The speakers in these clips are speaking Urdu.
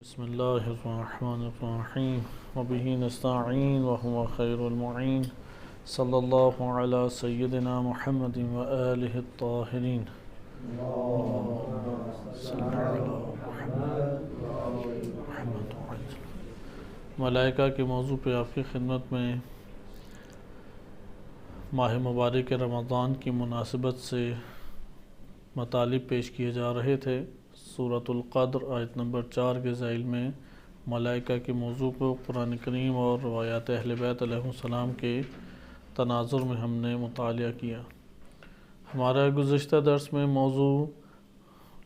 بسم اللہ الرحمن الرحیم وبہ نستعین وهو خیر المعین صلی اللہ علی سیدنا محمد وآلہ الطاہرین ملائکہ کے موضوع پہ آپ کی خدمت میں ماہ مبارک رمضان کی مناسبت سے مطالب پیش کیے جا رہے تھے۔ سورۃ القدر آیت نمبر 4 کے ذیل میں ملائکہ کے موضوع کو قرآن کریم اور روایات اہل بیت علیہ السلام کے تناظر میں ہم نے مطالعہ کیا۔ ہمارا گزشتہ درس میں موضوع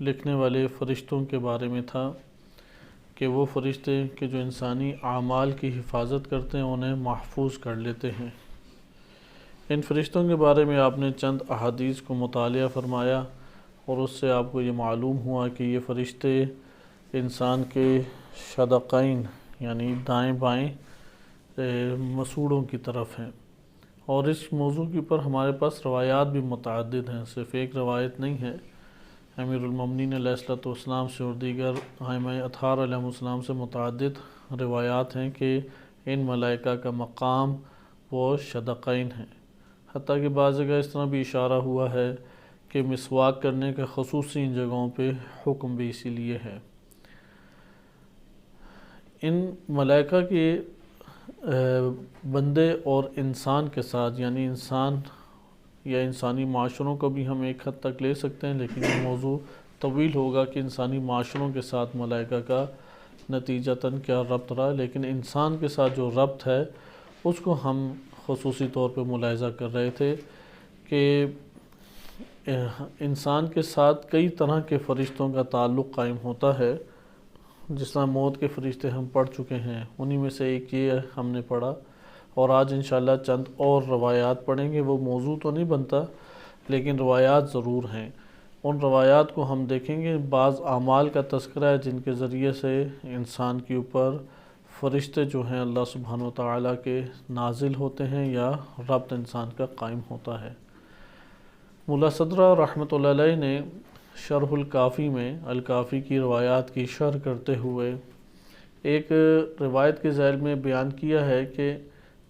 لکھنے والے فرشتوں کے بارے میں تھا کہ وہ فرشتے کہ جو انسانی اعمال کی حفاظت کرتے ہیں انہیں محفوظ کر لیتے ہیں۔ ان فرشتوں کے بارے میں آپ نے چند احادیث کو مطالعہ فرمایا اور اس سے آپ کو یہ معلوم ہوا کہ یہ فرشتے انسان کے شدقین یعنی دائیں بائیں مسوڑوں کی طرف ہیں، اور اس موضوع کے اوپر ہمارے پاس روایات بھی متعدد ہیں، صرف ایک روایت نہیں ہے۔ امیر المومنین علیہ السلام سے اور دیگر ائمہ اطہار علیہ السلام سے متعدد روایات ہیں کہ ان ملائکہ کا مقام وہ شدقین ہیں، حتیٰ کہ بعض جگہ اس طرح بھی اشارہ ہوا ہے کہ مسواک کرنے کا خصوصی ان جگہوں پہ حکم بھی اسی لیے ہے۔ ان ملائکہ کے بندے اور انسان کے ساتھ یعنی انسان یا انسانی معاشروں کو بھی ہم ایک حد تک لے سکتے ہیں، لیکن یہ موضوع طویل ہوگا کہ انسانی معاشروں کے ساتھ ملائکہ کا نتیجتاً کیا ربط رہا، لیکن انسان کے ساتھ جو ربط ہے اس کو ہم خصوصی طور پہ ملاحظہ کر رہے تھے کہ انسان کے ساتھ کئی طرح کے فرشتوں کا تعلق قائم ہوتا ہے۔ جس طرح موت کے فرشتے ہم پڑھ چکے ہیں، انہی میں سے ایک یہ ہم نے پڑھا، اور آج انشاءاللہ چند اور روایات پڑھیں گے۔ وہ موضوع تو نہیں بنتا لیکن روایات ضرور ہیں۔ ان روایات کو ہم دیکھیں گے، بعض اعمال کا تذکرہ ہے جن کے ذریعے سے انسان کے اوپر فرشتے جو ہیں اللہ سبحانہ وتعالیٰ کے نازل ہوتے ہیں یا ربط انسان کا قائم ہوتا ہے۔ مولا صدرہ رحمۃ اللہ علیہ نے شرح الکافی میں الکافی کی روایات کی شرح کرتے ہوئے ایک روایت کے ذیل میں بیان کیا ہے کہ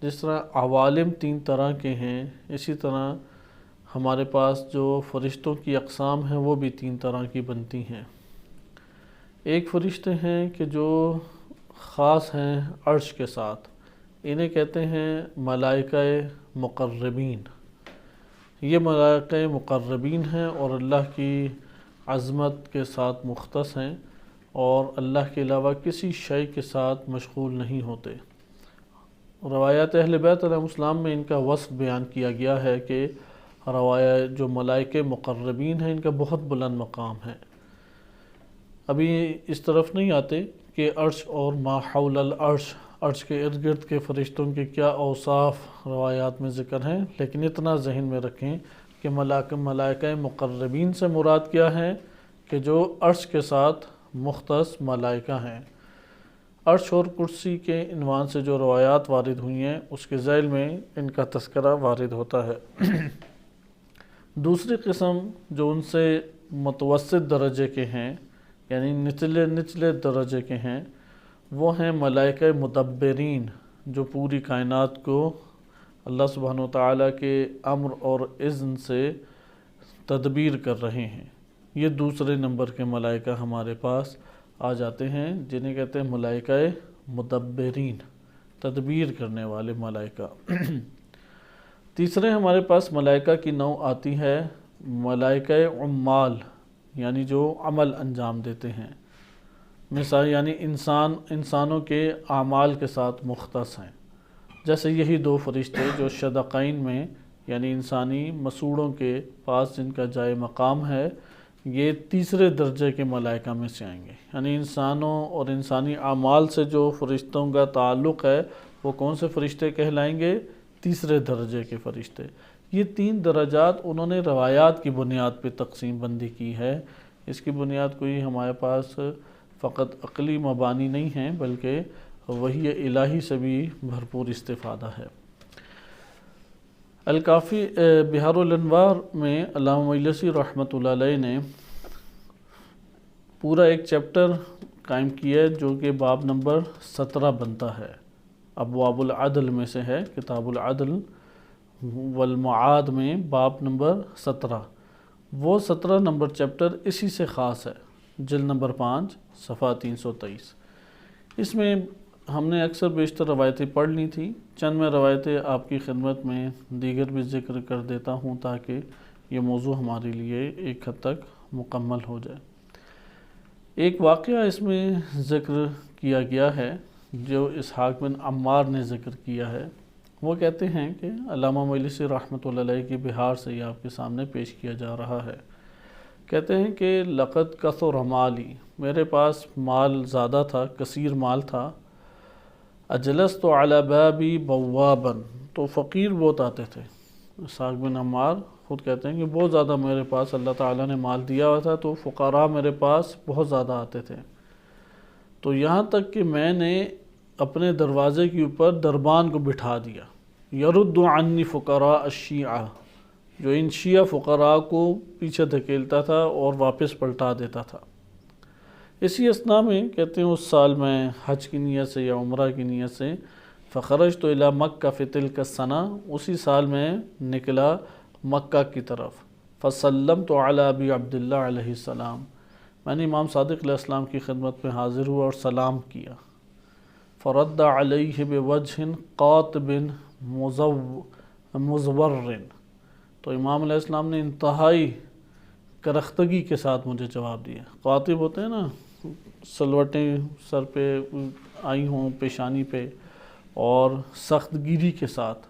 جس طرح عوالم 3 طرح کے ہیں، اسی طرح ہمارے پاس جو فرشتوں کی اقسام ہیں وہ بھی 3 طرح کی بنتی ہیں۔ ایک فرشتے ہیں کہ جو خاص ہیں عرش کے ساتھ، انہیں کہتے ہیں ملائکہ مقربین۔ یہ ملائکہ مقربین ہیں اور اللہ کی عظمت کے ساتھ مختص ہیں اور اللہ کے علاوہ کسی شے کے ساتھ مشغول نہیں ہوتے۔ روایات اہل بیت علیہ السلام میں ان کا وصف بیان کیا گیا ہے کہ جو ملائکہ مقربین ہیں ان کا بہت بلند مقام ہے۔ ابھی اس طرف نہیں آتے کہ عرش اور ما حول العرش، عرش کے ارد گرد کے فرشتوں کے کیا اوصاف روایات میں ذکر ہیں، لیکن اتنا ذہن میں رکھیں کہ ملائکہ مقربین سے مراد کیا ہے کہ جو عرش کے ساتھ مختص ملائکہ ہیں۔ عرش اور کرسی کے عنوان سے جو روایات وارد ہوئی ہیں اس کے ذیل میں ان کا تذکرہ وارد ہوتا ہے۔ دوسری قسم جو ان سے متوسط درجے کے ہیں یعنی نچلے درجے کے ہیں، وہ ہیں ملائکہ مدبرین، جو پوری کائنات کو اللہ سبحانہ وتعالیٰ کے امر اور اذن سے تدبیر کر رہے ہیں۔ یہ دوسرے نمبر کے ملائکہ ہمارے پاس آ جاتے ہیں جنہیں کہتے ہیں ملائکہ مدبرین، تدبیر کرنے والے ملائکہ۔ تیسرے ہمارے پاس ملائکہ کی نوع آتی ہے ملائکہ عمال، یعنی جو عمل انجام دیتے ہیں، مثال یعنی انسانوں کے اعمال کے ساتھ مختص ہیں۔ جیسے یہی 2 فرشتے جو شدقین میں یعنی انسانی مسوڑوں کے پاس جن کا جائے مقام ہے، یہ تیسرے درجے کے ملائکہ میں سے آئیں گے، یعنی انسانوں اور انسانی اعمال سے جو فرشتوں کا تعلق ہے وہ کون سے فرشتے کہلائیں گے؟ تیسرے درجے کے فرشتے۔ یہ 3 درجات انہوں نے روایات کی بنیاد پہ تقسیم بندی کی ہے۔ اس کی بنیاد کوئی ہمارے پاس فقط عقلی مبانی نہیں ہیں بلکہ وحی الہی سے بھی بھرپور استفادہ ہے۔ الکافی بحار الانوار میں علامہ مجلسی رحمۃ اللہ علیہ نے پورا ایک چیپٹر قائم کیا ہے جو کہ باب نمبر 17 بنتا ہے، ابواب العدل میں سے ہے، کتاب العدل والمعاد میں باب نمبر 17۔ وہ 17 نمبر چیپٹر اسی سے خاص ہے، جلد نمبر 5 صفحہ 323۔ اس میں ہم نے اکثر بیشتر روایتیں پڑھ لی تھیں، چند میں روایتیں آپ کی خدمت میں دیگر بھی ذکر کر دیتا ہوں تاکہ یہ موضوع ہمارے لیے ایک حد تک مکمل ہو جائے۔ ایک واقعہ اس میں ذکر کیا گیا ہے جو اسحاق بن عمار نے ذکر کیا ہے۔ وہ کہتے ہیں کہ علامہ مجلسی رحمۃ اللہ علیہ کی بہار سے یہ آپ کے سامنے پیش کیا جا رہا ہے۔ کہتے ہیں کہ لقد کثر مالی، میرے پاس مال زیادہ تھا، کثیر مال تھا۔ اجلست علی بابی بوابا، تو فقیر بہت آتے تھے۔ اسحاق بن عمار خود کہتے ہیں کہ بہت زیادہ میرے پاس اللہ تعالیٰ نے مال دیا ہوا تھا، تو فقراء میرے پاس بہت زیادہ آتے تھے۔ تو یہاں تک کہ میں نے اپنے دروازے کے اوپر دربان کو بٹھا دیا، یرد عنی فقراء الشیعہ، جو ان شیعہ فقراء کو پیچھے دھکیلتا تھا اور واپس پلٹا دیتا تھا۔ اسی اثناء میں کہتے ہیں اس سال میں حج کی نیت سے یا عمرہ کی نیت سے فخرجت الی مکہ فی تلک السنہ، اسی سال میں نکلا مکہ کی طرف۔ فسلمت علی ابی عبداللہ علیہ السلام، میں نے امام صادق علیہ السلام کی خدمت میں حاضر ہوا اور سلام کیا۔ فرد علیہ بوجہ قاطب مزور، تو امام علیہ السلام نے انتہائی کرختگی کے ساتھ مجھے جواب دیا۔ قاطب ہوتے ہیں نا، سلوٹیں سر پہ آئی ہوں پیشانی پہ، اور سخت گیری کے ساتھ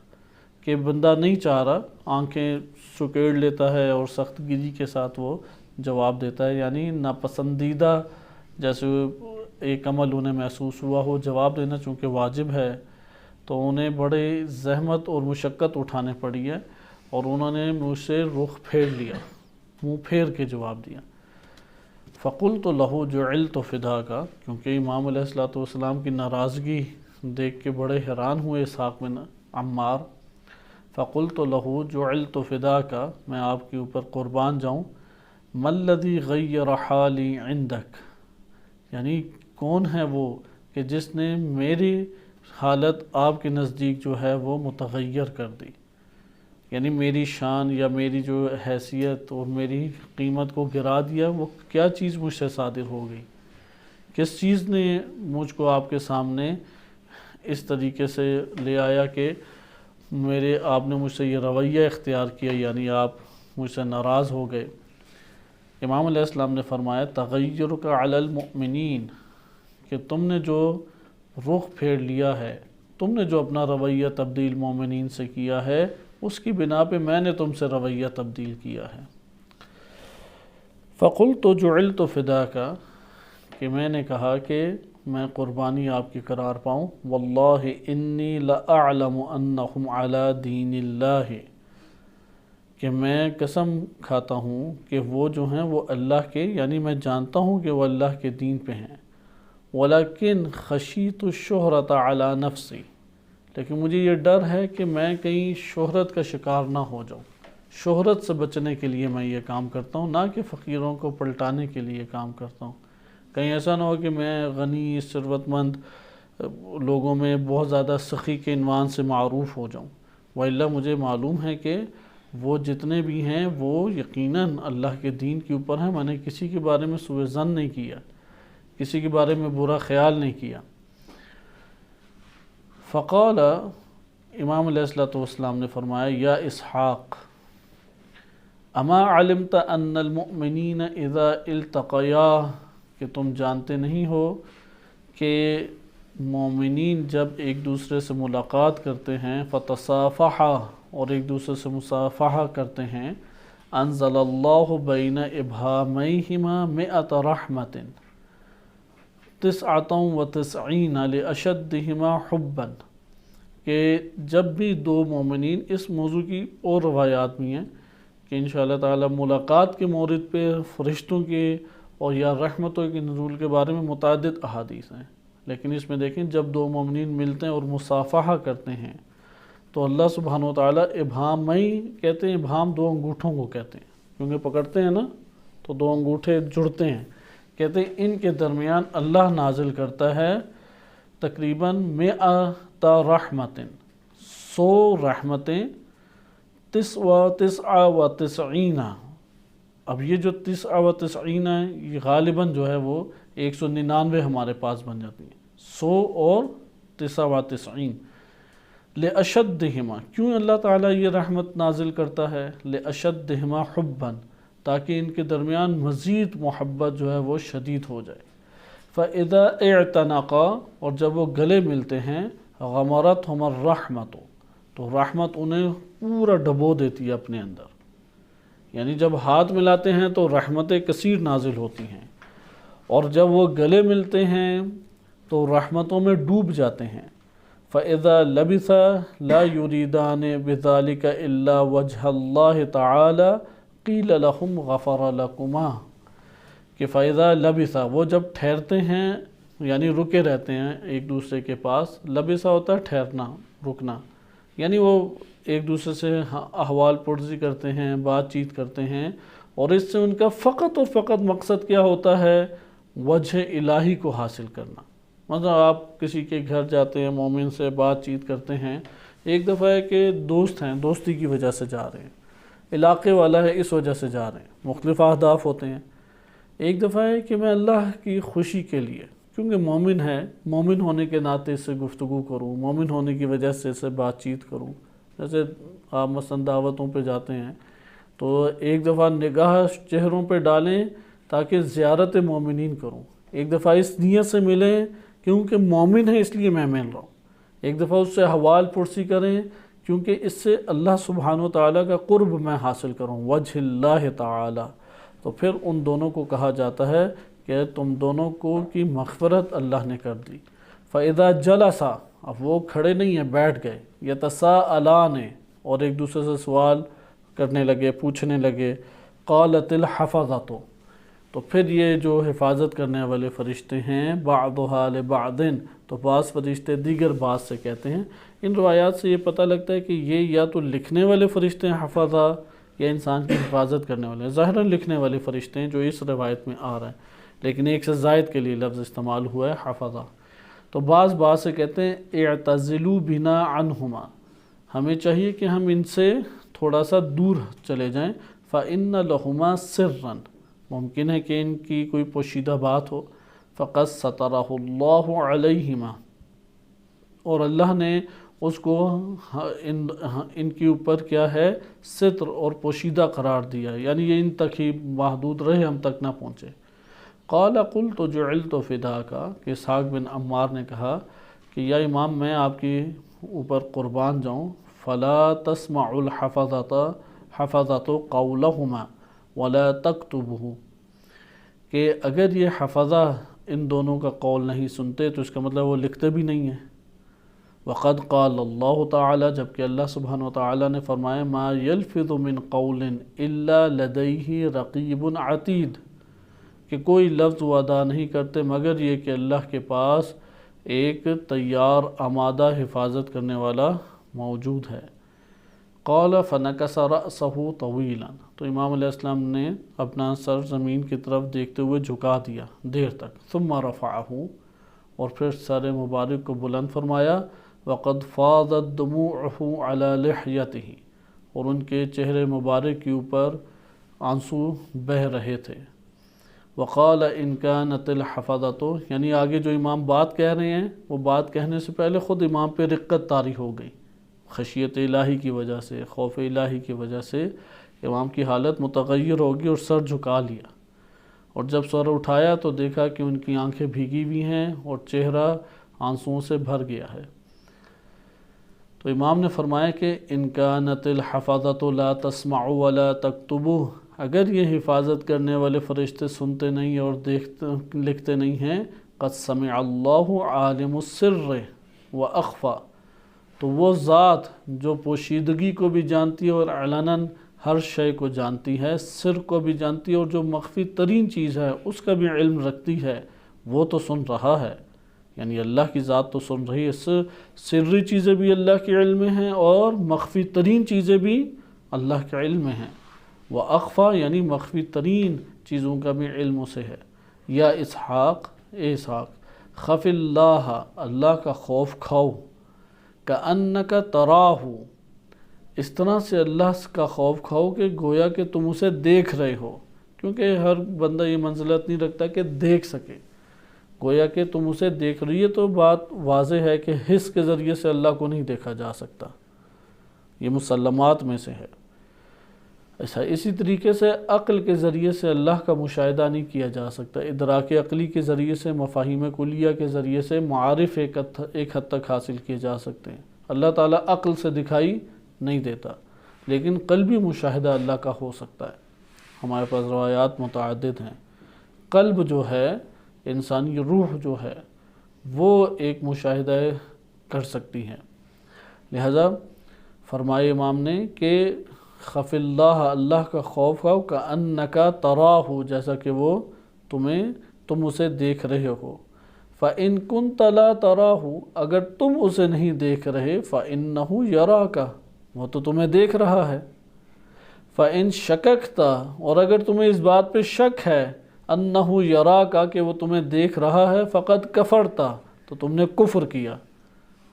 کہ بندہ نہیں چاہ رہا، آنکھیں سکیڑ لیتا ہے اور سخت گیری کے ساتھ وہ جواب دیتا ہے، یعنی ناپسندیدہ جیسے ایک عمل انہیں محسوس ہوا ہو۔ جواب دینا چونکہ واجب ہے تو انہیں بڑے زحمت اور مشقت اٹھانے پڑی ہے، اور انہوں نے مجھ سے رخ پھیر لیا، منہ پھیر کے جواب دیا۔ فقلت لہ جعلت فداک، کیونکہ امام علیہ السلام کی ناراضگی دیکھ کے بڑے حیران ہوئے اسحاق بن عمار۔ فقلت لہ جعلت فداک، میں آپ کے اوپر قربان جاؤں۔ ما الذی غیر حالی عندک، یعنی کون ہے وہ کہ جس نے میری حالت آپ کے نزدیک جو ہے وہ متغیر کر دی، یعنی میری شان یا میری جو حیثیت اور میری قیمت کو گرا دیا، وہ کیا چیز مجھ سے صادر ہو گئی، کس چیز نے مجھ کو آپ کے سامنے اس طریقے سے لے آیا کہ آپ نے مجھ سے یہ رویہ اختیار کیا، یعنی آپ مجھ سے ناراض ہو گئے۔ امام علیہ السلام نے فرمایا تغیرک علی المؤمنین، کہ تم نے جو رخ پھیر لیا ہے، تم نے جو اپنا رویہ تبدیل مومنین سے کیا ہے، اس کی بنا پہ میں نے تم سے رویہ تبدیل کیا ہے۔ فقلت جعلت فداک، کہ میں نے کہا کہ میں قربانی آپ کی قرار پاؤں۔ واللہ انی لأعلم انہم علی دین اللہ، کہ میں قسم کھاتا ہوں کہ وہ جو ہیں وہ اللہ کے، یعنی میں جانتا ہوں کہ وہ اللہ کے دین پہ ہیں۔ ولیکن خشیت الشہرۃ علی نفسی، لیکن مجھے یہ ڈر ہے کہ میں کہیں شہرت کا شکار نہ ہو جاؤں، شہرت سے بچنے کے لیے میں یہ کام کرتا ہوں، نہ کہ فقیروں کو پلٹانے کے لیے کام کرتا ہوں۔ کہیں ایسا نہ ہو کہ میں غنی ثروت مند لوگوں میں بہت زیادہ سخی کے عنوان سے معروف ہو جاؤں، وإلا مجھے معلوم ہے کہ وہ جتنے بھی ہیں وہ یقیناً اللہ کے دین کے اوپر ہیں، میں نے کسی کے بارے میں سوء ظن نہیں کیا، کسی کے بارے میں برا خیال نہیں کیا۔ فقال، امام علیہ السلام نے فرمایا یا اسحاق اما علمت ان المؤمنین اذا التقیا، کہ تم جانتے نہیں ہو کہ مومنین جب ایک دوسرے سے ملاقات کرتے ہیں فتصافحا، اور ایک دوسرے سے مصافحہ کرتے ہیں، انزل اللہ بین ابہامیہما مئۃ رحمۃ تسعۃ وتسعین لاشدہما حبا، کہ جب بھی دو مومنین، اس موضوع کی اور روایات بھی ہیں کہ انشاءاللہ تعالی ملاقات کے مورد پہ فرشتوں کے اور یا رحمتوں کے نزول کے بارے میں متعدد احادیث ہیں، لیکن اس میں دیکھیں جب دو مومنین ملتے ہیں اور مصافحہ کرتے ہیں تو اللہ سبحانہ وتعالیٰ ابہامئی کہتے ہیں، ابہام دو انگوٹھوں کو کہتے ہیں، کیونکہ پکڑتے ہیں نا تو دو انگوٹھے جڑتے ہیں، کہتے ہیں ان کے درمیان اللہ نازل کرتا ہے تقریباً 100 رحمتیں، 100 رحمتیں، 99 اب یہ جو 99 ہے یہ غالباً جو ہے وہ 199 ہمارے پاس بن جاتی ہیں، 100 اور 99 لأشدہما، کیوں اللہ تعالیٰ یہ رحمت نازل کرتا ہے؟ لأشدہما حبا، تاکہ ان کے درمیان مزید محبت جو ہے وہ شدید ہو جائے۔ فَإِذَا اعْتَنَقَا، اور جب وہ گلے ملتے ہیں، غَمَرَتْهُمَا الرَّحْمَةُ، تو رحمت انہیں پورا ڈبو دیتی ہے اپنے اندر، یعنی جب ہاتھ ملاتے ہیں تو رحمتیں کثیر نازل ہوتی ہیں، اور جب وہ گلے ملتے ہیں تو رحمتوں میں ڈوب جاتے ہیں۔ فَإِذَا لَبِثَ لَا يُرِيدَانِ بِذَلِكَ إِلَّا وَجْهَ اللَّهِ تَعَالَى قِيلَ لَهُمْ غَفَرَ لَكُمَا، کہ فَإِذَا لَبِثَ، وہ جب ٹھہرتے ہیں یعنی رکے رہتے ہیں ایک دوسرے کے پاس، لبث ہوتا ہے ٹھہرنا، رکنا، یعنی وہ ایک دوسرے سے احوال پرسی کرتے ہیں، بات چیت کرتے ہیں، اور اس سے ان کا فقط اور فقط مقصد کیا ہوتا ہے؟ وجہ الہی کو حاصل کرنا۔ مثلا آپ کسی کے گھر جاتے ہیں، مومن سے بات چیت کرتے ہیں، ایک دفعہ ہے کہ دوست ہیں، دوستی کی وجہ سے جا رہے ہیں، علاقے والا ہے اس وجہ سے جا رہے ہیں، مختلف اہداف ہوتے ہیں۔ ایک دفعہ ہے کہ میں اللہ کی خوشی کے لیے، کیونکہ مومن ہے، مومن ہونے کے ناطے سے گفتگو کروں، مومن ہونے کی وجہ سے اسے بات چیت کروں۔ جیسے آپ مثلا دعوتوں پہ جاتے ہیں تو ایک دفعہ نگاہ چہروں پہ ڈالیں تاکہ زیارت مومنین کروں، ایک دفعہ اس نیت سے ملیں کیونکہ مومن ہے اس لیے میں مل رہا ہوں، ایک دفعہ اس سے حوال پرسی کریں کیونکہ اس سے اللہ سبحانہ وتعالیٰ کا قرب میں حاصل کروں، وجہ اللہ تعالیٰ۔ تو پھر ان دونوں کو کہا جاتا ہے کہ تم دونوں کو کی مغفرت اللہ نے کر دی۔ فَإِذَا جَلَسَ، اب وہ کھڑے نہیں ہیں، بیٹھ گئے، يَتَسَاءَلَانِ، اور ایک دوسرے سے سوال کرنے لگے، پوچھنے لگے، قَالَتِ الْحَفَظَةُ، تو پھر یہ جو حفاظت کرنے والے فرشتے ہیں، بعضها لبعض، تو بعض فرشتے دیگر بعض سے کہتے ہیں۔ ان روایات سے یہ پتہ لگتا ہے کہ یہ یا تو لکھنے والے فرشتے ہیں حفظہ، یا انسان کی حفاظت کرنے والے ہیں، ظاہراً لکھنے والے فرشتے ہیں جو اس روایت میں آ رہا ہے، لیکن ایک سے زائد کے لیے لفظ استعمال ہوا ہے حفظہ۔ تو بعض سے کہتے ہیں اعتزلوا بنا عنہما، ہمیں چاہیے کہ ہم ان سے تھوڑا سا دور چلے جائیں، فَإِنَّ لَهُمَا سِرًّا، ممکن ہے کہ ان کی کوئی پوشیدہ بات ہو، فَقَدْ سَتَرَهُ اللَّهُ عَلَيْهِمَا، اور اللہ نے اس کو ان کے اوپر کیا ہے؟ ستر اور پوشیدہ قرار دیا، یعنی یہ ان تک ہی محدود رہے، ہم تک نہ پہنچے۔ قال قلت جعلت فداک، کہ اسحاق بن عمار نے کہا کہ یا امام میں آپ کے اوپر قربان جاؤں، فلا تسمع الحفظۃ قولہما ولا تکتبہ، کہ اگر یہ حفظہ ان دونوں کا قول نہیں سنتے تو اس کا مطلب وہ لکھتے بھی نہیں ہیں۔ وقد قال اللہ تعالی، جبکہ اللہ سبحانہ وتعالی نے فرمایا ما یلفظ من قول الا لدیہ رقیب عتید، کہ کوئی لفظ وہ ادا نہیں کرتے مگر یہ کہ اللہ کے پاس ایک تیار آمادہ حفاظت کرنے والا موجود ہے۔ قال فنکس رأسہ طویلا، تو امام علیہ السلام نے اپنا سر زمین کی طرف دیکھتے ہوئے جھکا دیا دیر تک، ثم رفعہ، اور پھر سر مبارک کو بلند فرمایا، وقد فاضت دموعہ علی لحیتہ، اور ان کے چہرے مبارک کے اوپر آنسو بہہ رہے تھے۔ وقال ان کانت الحفظۃ، یعنی آگے جو امام بات کہہ رہے ہیں وہ بات کہنے سے پہلے خود امام پہ رقت طاری ہو گئی، خشیت الہی کی وجہ سے، خوف الہی کی وجہ سے امام کی حالت متغیر ہوگی اور سر جھکا لیا، اور جب سر اٹھایا تو دیکھا کہ ان کی آنکھیں بھیگی ہوئی ہیں اور چہرہ آنسوؤں سے بھر گیا ہے۔ تو امام نے فرمایا کہ ان کانت الحفظۃ لا تسمع ولا تکتب، اگر یہ حفاظت کرنے والے فرشتے سنتے نہیں اور لکھتے نہیں ہیں، قد سمع اللہ عالم السر واخفى، تو وہ ذات جو پوشیدگی کو بھی جانتی ہے اور علناً ہر شے کو جانتی ہے، سر کو بھی جانتی ہے، اور جو مخفی ترین چیز ہے اس کا بھی علم رکھتی ہے، وہ تو سن رہا ہے، یعنی اللہ کی ذات تو سن رہی ہے، سری چیزیں بھی اللہ کے علم میں ہیں اور مخفی ترین چیزیں بھی اللہ کے علم میں ہیں، وَأَخْفَى، یعنی مخفی ترین چیزوں کا بھی علم اسے ہے۔ یا اسحاق، اے اسحاق، خف اللہ، اللہ کا خوف کھاؤ، کأنک تراہ، اس طرح سے اللہ کا خوف کھاؤ کہ گویا کہ تم اسے دیکھ رہے ہو، کیونکہ ہر بندہ یہ منزلت نہیں رکھتا کہ دیکھ سکے، گویا کہ تم اسے دیکھ رہی ہے، تو بات واضح ہے کہ حس کے ذریعے سے اللہ کو نہیں دیکھا جا سکتا، یہ مسلمات میں سے ہے۔ ایسا اسی طریقے سے عقل کے ذریعے سے اللہ کا مشاہدہ نہیں کیا جا سکتا، ادراک عقلی کے ذریعے سے، مفاہیم کلیہ کے ذریعے سے معارف ایک حد تک حاصل کیے جا سکتے ہیں۔ اللہ تعالیٰ عقل سے دکھائی نہیں دیتا، لیکن قلبی مشاہدہ اللہ کا ہو سکتا ہے۔ ہمارے پاس روایات متعدد ہیں۔ قلب جو ہے، انسانی روح جو ہے، وہ ایک مشاہدہ کر سکتی ہے۔ لہذا فرمائے امام نے کہ خف اللہ، اللہ کا خوف کھاؤ، کأنک تراہ، جیسا کہ وہ تم اسے دیکھ رہے ہو۔ فإن كنت لا تراہ، اگر تم اسے نہیں دیکھ رہے، فإنہ یراک، وہ تو تمہیں دیکھ رہا ہے۔ فإن شککت، اور اگر تمہیں اس بات پہ شک ہے، انہ یراک، کہ وہ تمہیں دیکھ رہا ہے، فقد کفرت، تو تم نے کفر کیا۔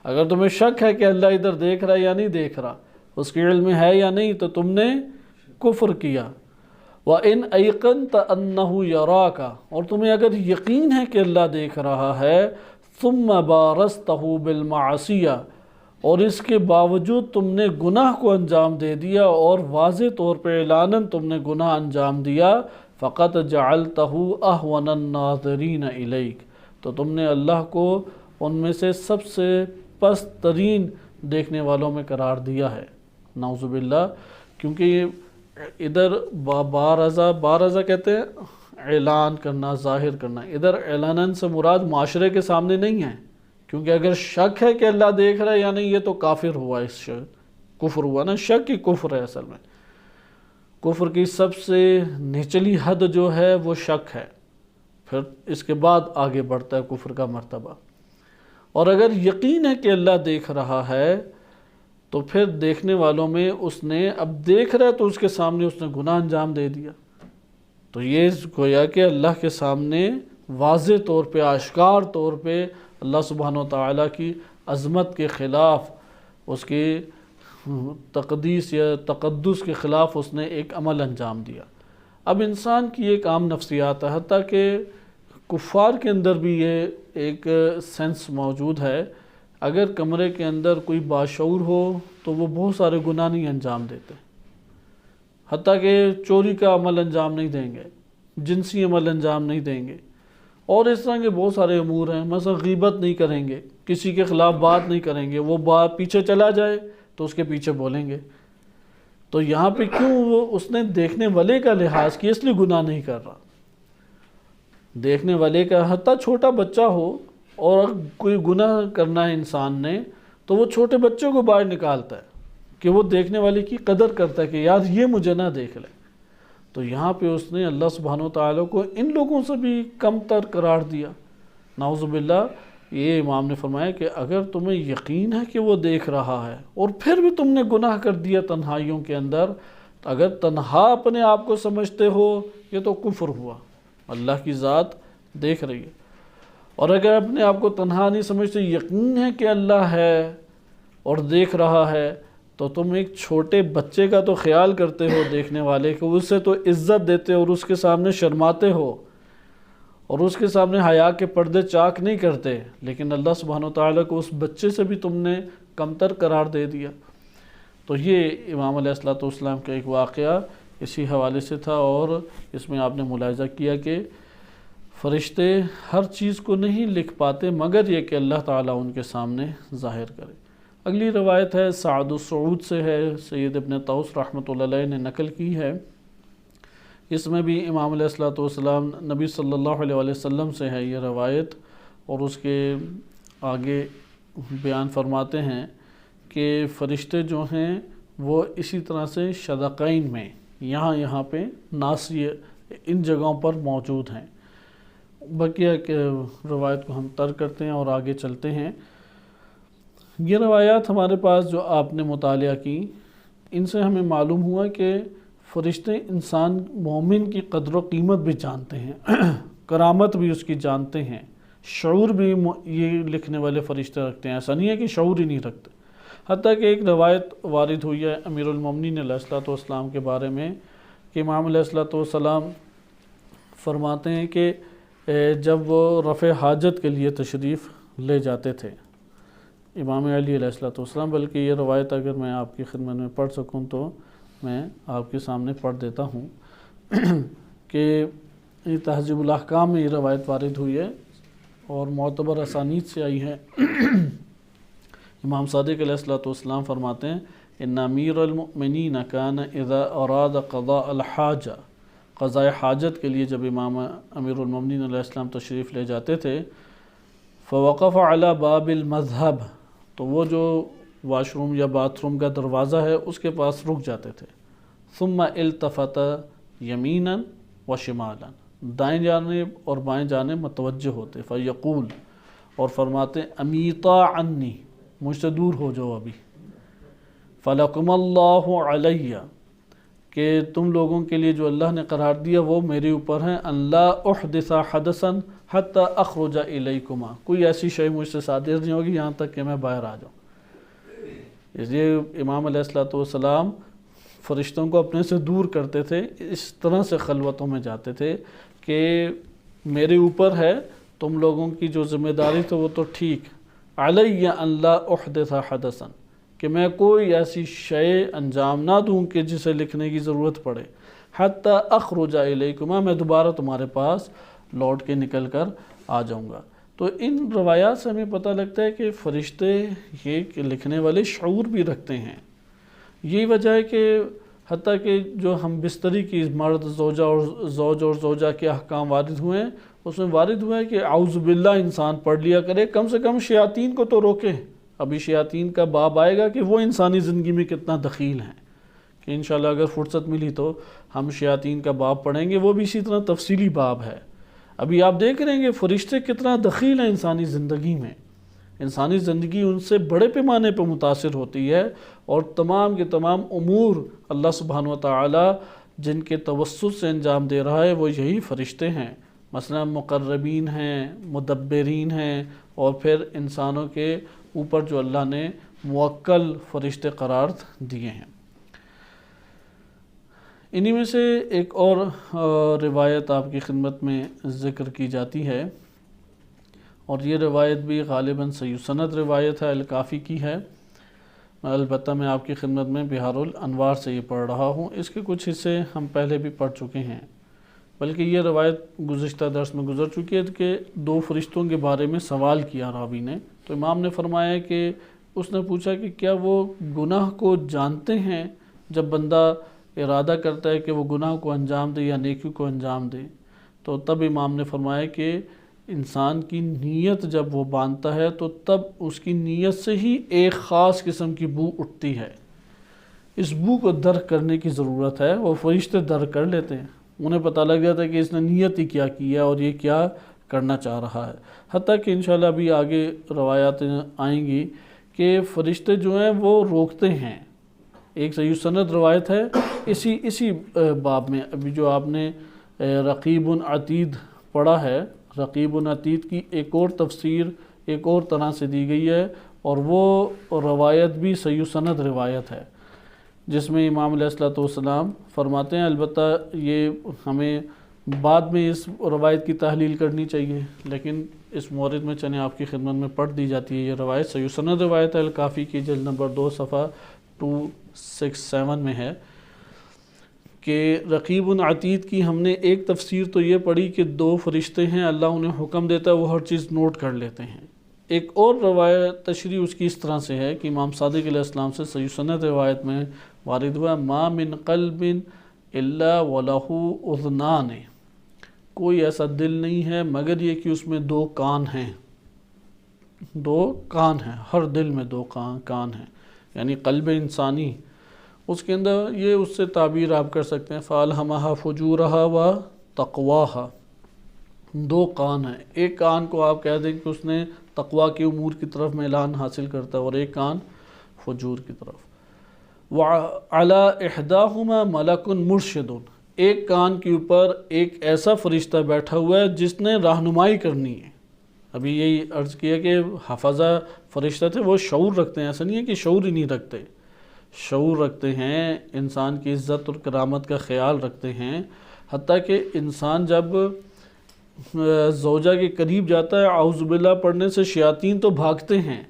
اگر تمہیں شک ہے کہ اللہ ادھر دیکھ رہا ہے یا نہیں دیکھ رہا، اس کے علم میں ہے یا نہیں، تو تم نے کفر کیا۔ وَإِنْ أَيْقَنْتَ أَنَّهُ يَرَاكَ، اور تمہیں اگر یقین ہے کہ اللہ دیکھ رہا ہے، ثُمَّ بَارَزْتَهُ بِالْمَعْصِيَةِ، اور اس کے باوجود تم نے گناہ کو انجام دے دیا اور واضح طور پہ اعلاناً تم نے گناہ انجام دیا، فَقَدْ جَعَلْتَهُ أَهْوَنَ النَّاظِرِينَ إِلَيْكَ، تو تم نے اللہ کو ان میں سے سب سے پست ترین دیکھنے والوں میں قرار دیا ہے، نعوذ باللہ۔ کیونکہ یہ ادھر بارزہ کہتے ہیں اعلان کرنا، ظاہر کرنا، ادھر اعلاناً سے مراد معاشرے کے سامنے نہیں ہے، کیونکہ اگر شک ہے کہ اللہ دیکھ رہا ہے یا نہیں، یہ تو کافر ہوا، اس کفر ہوا نا، شک ہی کفر ہے اصل میں۔ کفر کی سب سے نچلی حد جو ہے وہ شک ہے، پھر اس کے بعد آگے بڑھتا ہے کفر کا مرتبہ۔ اور اگر یقین ہے کہ اللہ دیکھ رہا ہے، تو پھر دیکھنے والوں میں اس نے، اب دیکھ رہا ہے تو اس کے سامنے اس نے گناہ انجام دے دیا، تو یہ گویا کہ اللہ کے سامنے واضح طور پہ، آشکار طور پہ اللہ سبحانہ و تعالیٰ کی عظمت کے خلاف، اس کی تقدیس یا تقدس کے خلاف اس نے ایک عمل انجام دیا۔ اب انسان کی ایک عام نفسیات ہے، حتیٰ کہ کفار کے اندر بھی یہ ایک سینس موجود ہے، اگر کمرے کے اندر کوئی باشعور ہو تو وہ بہت سارے گناہ نہیں انجام دیتے، حتیٰ کہ چوری کا عمل انجام نہیں دیں گے، جنسی عمل انجام نہیں دیں گے، اور اس طرح کے بہت سارے امور ہیں۔ مثلا غیبت نہیں کریں گے، کسی کے خلاف بات نہیں کریں گے، وہ بات پیچھے چلا جائے تو اس کے پیچھے بولیں گے۔ تو یہاں پہ کیوں وہ اس نے دیکھنے والے کا لحاظ کیا، اس لیے گناہ نہیں کر رہا۔ دیکھنے والے کا، حتیٰ چھوٹا بچہ ہو اور کوئی گناہ کرنا ہے انسان نے، تو وہ چھوٹے بچوں کو باہر نکالتا ہے کہ وہ دیکھنے والے کی قدر کرتا ہے کہ یار یہ مجھے نہ دیکھ لے۔ تو یہاں پہ اس نے اللہ سبحانہ وتعالیٰ کو ان لوگوں سے بھی کم تر قرار دیا، نعوذ باللہ۔ یہ امام نے فرمایا کہ اگر تمہیں یقین ہے کہ وہ دیکھ رہا ہے اور پھر بھی تم نے گناہ کر دیا تنہائیوں کے اندر، اگر تنہا اپنے آپ کو سمجھتے ہو، یہ تو کفر ہوا، اللہ کی ذات دیکھ رہی ہے۔ اور اگر اپنے آپ کو تنہا نہیں سمجھتے، یقین ہے کہ اللہ ہے اور دیکھ رہا ہے، تو تم ایک چھوٹے بچے کا تو خیال کرتے ہو دیکھنے والے کو، اسے تو عزت دیتے اور اس کے سامنے شرماتے ہو اور اس کے سامنے حیا کے پردے چاک نہیں کرتے، لیکن اللہ سبحانہ وتعالیٰ کو اس بچے سے بھی تم نے کمتر قرار دے دیا۔ تو یہ امام علیہ السلام کا ایک واقعہ اسی حوالے سے تھا، اور اس میں آپ نے ملاحظہ کیا کہ فرشتے ہر چیز کو نہیں لکھ پاتے مگر یہ کہ اللہ تعالیٰ ان کے سامنے ظاہر کرے۔ اگلی روایت ہے سعد السعود سے ہے، سید ابن طوس رحمۃ اللہ علیہ نے نقل کی ہے۔ اس میں بھی امام علیہ السلام نبی صلی اللہ علیہ وسلم سے ہے یہ روایت، اور اس کے آگے بیان فرماتے ہیں کہ فرشتے جو ہیں وہ اسی طرح سے شدقین میں یہاں پہ ناسیہ ان جگہوں پر موجود ہیں۔ بقیہ کے روایت کو ہم ترک کرتے ہیں اور آگے چلتے ہیں۔ یہ روایات ہمارے پاس جو آپ نے مطالعہ کی، ان سے ہمیں معلوم ہوا کہ فرشتے انسان مومن کی قدر و قیمت بھی جانتے ہیں، کرامت بھی اس کی جانتے ہیں، شعور بھی یہ لکھنے والے فرشتے رکھتے ہیں، ایسا نہیں ہے کہ شعور ہی نہیں رکھتے۔ حتیٰ کہ ایک روایت وارد ہوئی ہے امیر المومنین علیہ الصلوۃ والسلام کے بارے میں کہ امام علیہ الصلوۃ والسلام فرماتے ہیں کہ جب وہ رفع حاجت کے لیے تشریف لے جاتے تھے امام علی علیہ الصلوۃ والسلام، بلکہ یہ روایت اگر میں آپ کی خدمت میں پڑھ سکوں تو میں آپ کے سامنے پڑھ دیتا ہوں کہ تہذیب الاحکام میں یہ روایت وارد ہوئی ہے اور معتبر اسانید سے آئی ہے۔ امام صادق علیہ الصلوۃ والسلام فرماتے ہیں ان امیر المؤمنین کان اذا اراد قضاء الحاجہ، قضاء حاجت کے لیے جب امام امیر المؤمنین علیہ السلام تشریف لے جاتے تھے، فوقف علی باب المذہب، تو وہ جو واش روم یا باتھ روم کا دروازہ ہے اس کے پاس رک جاتے تھے، ثم التفت یمینا و شمالا، دائیں جانب اور بائیں جانب متوجہ ہوتے، فیقول، اور فرماتے امیطا عنی، مجھ سے دور ہو جاؤ ابھی، فلکم اللہ علیہ، کہ تم لوگوں کے لیے جو اللہ نے قرار دیا وہ میرے اوپر ہے، ان لا احدث حدثا حتی اخرج الیکما، کوئی ایسی شے مجھ سے صادر نہیں ہوگی یہاں تک کہ میں باہر آ جاؤں۔ اس لیے امام علیہ الصلوۃ والسلام فرشتوں کو اپنے سے دور کرتے تھے، اس طرح سے خلوتوں میں جاتے تھے کہ میرے اوپر ہے، تم لوگوں کی جو ذمہ داری تو وہ تو ٹھیک، علیہ ان لا احدث حدثا، کہ میں کوئی ایسی شے انجام نہ دوں کہ جسے لکھنے کی ضرورت پڑے، حتی اخرج الیکما، میں دوبارہ تمہارے پاس لوٹ کے نکل کر آ جاؤں گا۔ تو ان روایات سے ہمیں پتہ لگتا ہے کہ فرشتے یہ لکھنے والے شعور بھی رکھتے ہیں۔ یہی وجہ ہے کہ حتیٰ کہ جو ہم بستری کی مرد زوجہ اور زوج اور زوجہ کے احکام وارد ہوئے ہیں اس میں وارد ہوا ہے کہ اعوذ باللہ انسان پڑھ لیا کرے، کم سے کم شیاطین کو تو روکے۔ ابھی شیاطین کا باب آئے گا کہ وہ انسانی زندگی میں کتنا دخیل ہیں، کہ انشاءاللہ اگر فرصت ملی تو ہم شیاطین کا باب پڑھیں گے، وہ بھی اسی طرح تفصیلی باب ہے۔ ابھی آپ دیکھ رہے ہیں کہ فرشتے کتنا دخیل ہیں انسانی زندگی میں، انسانی زندگی ان سے بڑے پیمانے پہ متاثر ہوتی ہے، اور تمام کے تمام امور اللہ سبحانہ وتعالی جن کے توسط سے انجام دے رہا ہے وہ یہی فرشتے ہیں، مثلا مقربین ہیں، مدبرین ہیں، اور پھر انسانوں کے اوپر جو اللہ نے موکل فرشتے قرار دیے ہیں۔ انہی میں سے ایک اور روایت آپ کی خدمت میں ذکر کی جاتی ہے، اور یہ روایت بھی غالباً صحیح سند روایت ہے، الکافی کی ہے، البتہ میں آپ کی خدمت میں بہار الانوار سے یہ پڑھ رہا ہوں، اس کے کچھ حصے ہم پہلے بھی پڑھ چکے ہیں، بلکہ یہ روایت گزشتہ درس میں گزر چکی ہے کہ دو فرشتوں کے بارے میں سوال کیا راوی نے، تو امام نے فرمایا کہ اس نے پوچھا کہ کیا وہ گناہ کو جانتے ہیں جب بندہ ارادہ کرتا ہے کہ وہ گناہ کو انجام دے یا نیکی کو انجام دے، تو تب امام نے فرمایا کہ انسان کی نیت جب وہ باندھتا ہے تو تب اس کی نیت سے ہی ایک خاص قسم کی بو اٹھتی ہے، اس بو کو درک کرنے کی ضرورت ہے، وہ فرشتے درک کر لیتے ہیں، انہیں پتہ لگ جاتا ہے کہ اس نے نیت ہی کیا کی ہے اور یہ کیا کرنا چاہ رہا ہے۔ حتیٰ کہ انشاءاللہ ابھی آگے روایات آئیں گی کہ فرشتے جو ہیں وہ روکتے ہیں، ایک صحیح سند روایت ہے اسی باب میں، ابھی جو آپ نے رقیب عتید پڑھا ہے، رقیب عتید کی ایک اور تفسیر ایک اور طرح سے دی گئی ہے، اور وہ روایت بھی صحیح سند روایت ہے، جس میں امام علیہ الصلوۃ والسلام فرماتے ہیں، البتہ یہ ہمیں بعد میں اس روایت کی تحلیل کرنی چاہیے، لیکن اس مورد میں چنے آپ کی خدمت میں پڑھ دی جاتی ہے۔ یہ روایت صحیح سند روایت ہے، الکافی کی جلد نمبر 2 صفحہ 267 میں ہے کہ رقیب عتید کی ہم نے ایک تفسیر تو یہ پڑھی کہ 2 فرشتے ہیں، اللہ انہیں حکم دیتا ہے، وہ ہر چیز نوٹ کر لیتے ہیں۔ ایک اور روایت تشریح اس کی اس طرح سے ہے کہ امام صادق علیہ السلام سے صحیح سند روایت میں وارد ہوا، ما من قلب الا ولہ اذنان، کوئی ایسا دل نہیں ہے مگر یہ کہ اس میں 2 کان ہیں، 2 کان ہیں، ہر دل میں 2 کان ہیں، یعنی قلب انسانی، اس کے اندر یہ اس سے تعبیر آپ کر سکتے ہیں فَأَلْهَمَهَا فُجُورَهَا وَتَقْوَاهَا، 2 کان ہیں، ایک کان کو آپ کہہ دیں کہ اس نے تقوی کے امور کی طرف میلان حاصل کرتا ہے، اور ایک کان فجور کی طرف۔ وَعَلَىٰ إِحْدَاهُمَا مَلَكٌ مُرْشِدٌ، ایک کان کے اوپر ایک ایسا فرشتہ بیٹھا ہوا ہے جس نے رہنمائی کرنی ہے۔ ابھی یہی عرض کیا کہ حفظہ فرشتہ تھے، وہ شعور رکھتے ہیں، ایسا نہیں ہے کہ شعور ہی نہیں رکھتے، شعور رکھتے ہیں، انسان کی عزت اور کرامت کا خیال رکھتے ہیں، حتیٰ کہ انسان جب زوجہ کے قریب جاتا ہے اعوذ باللہ پڑھنے سے شیاطین تو بھاگتے ہیں،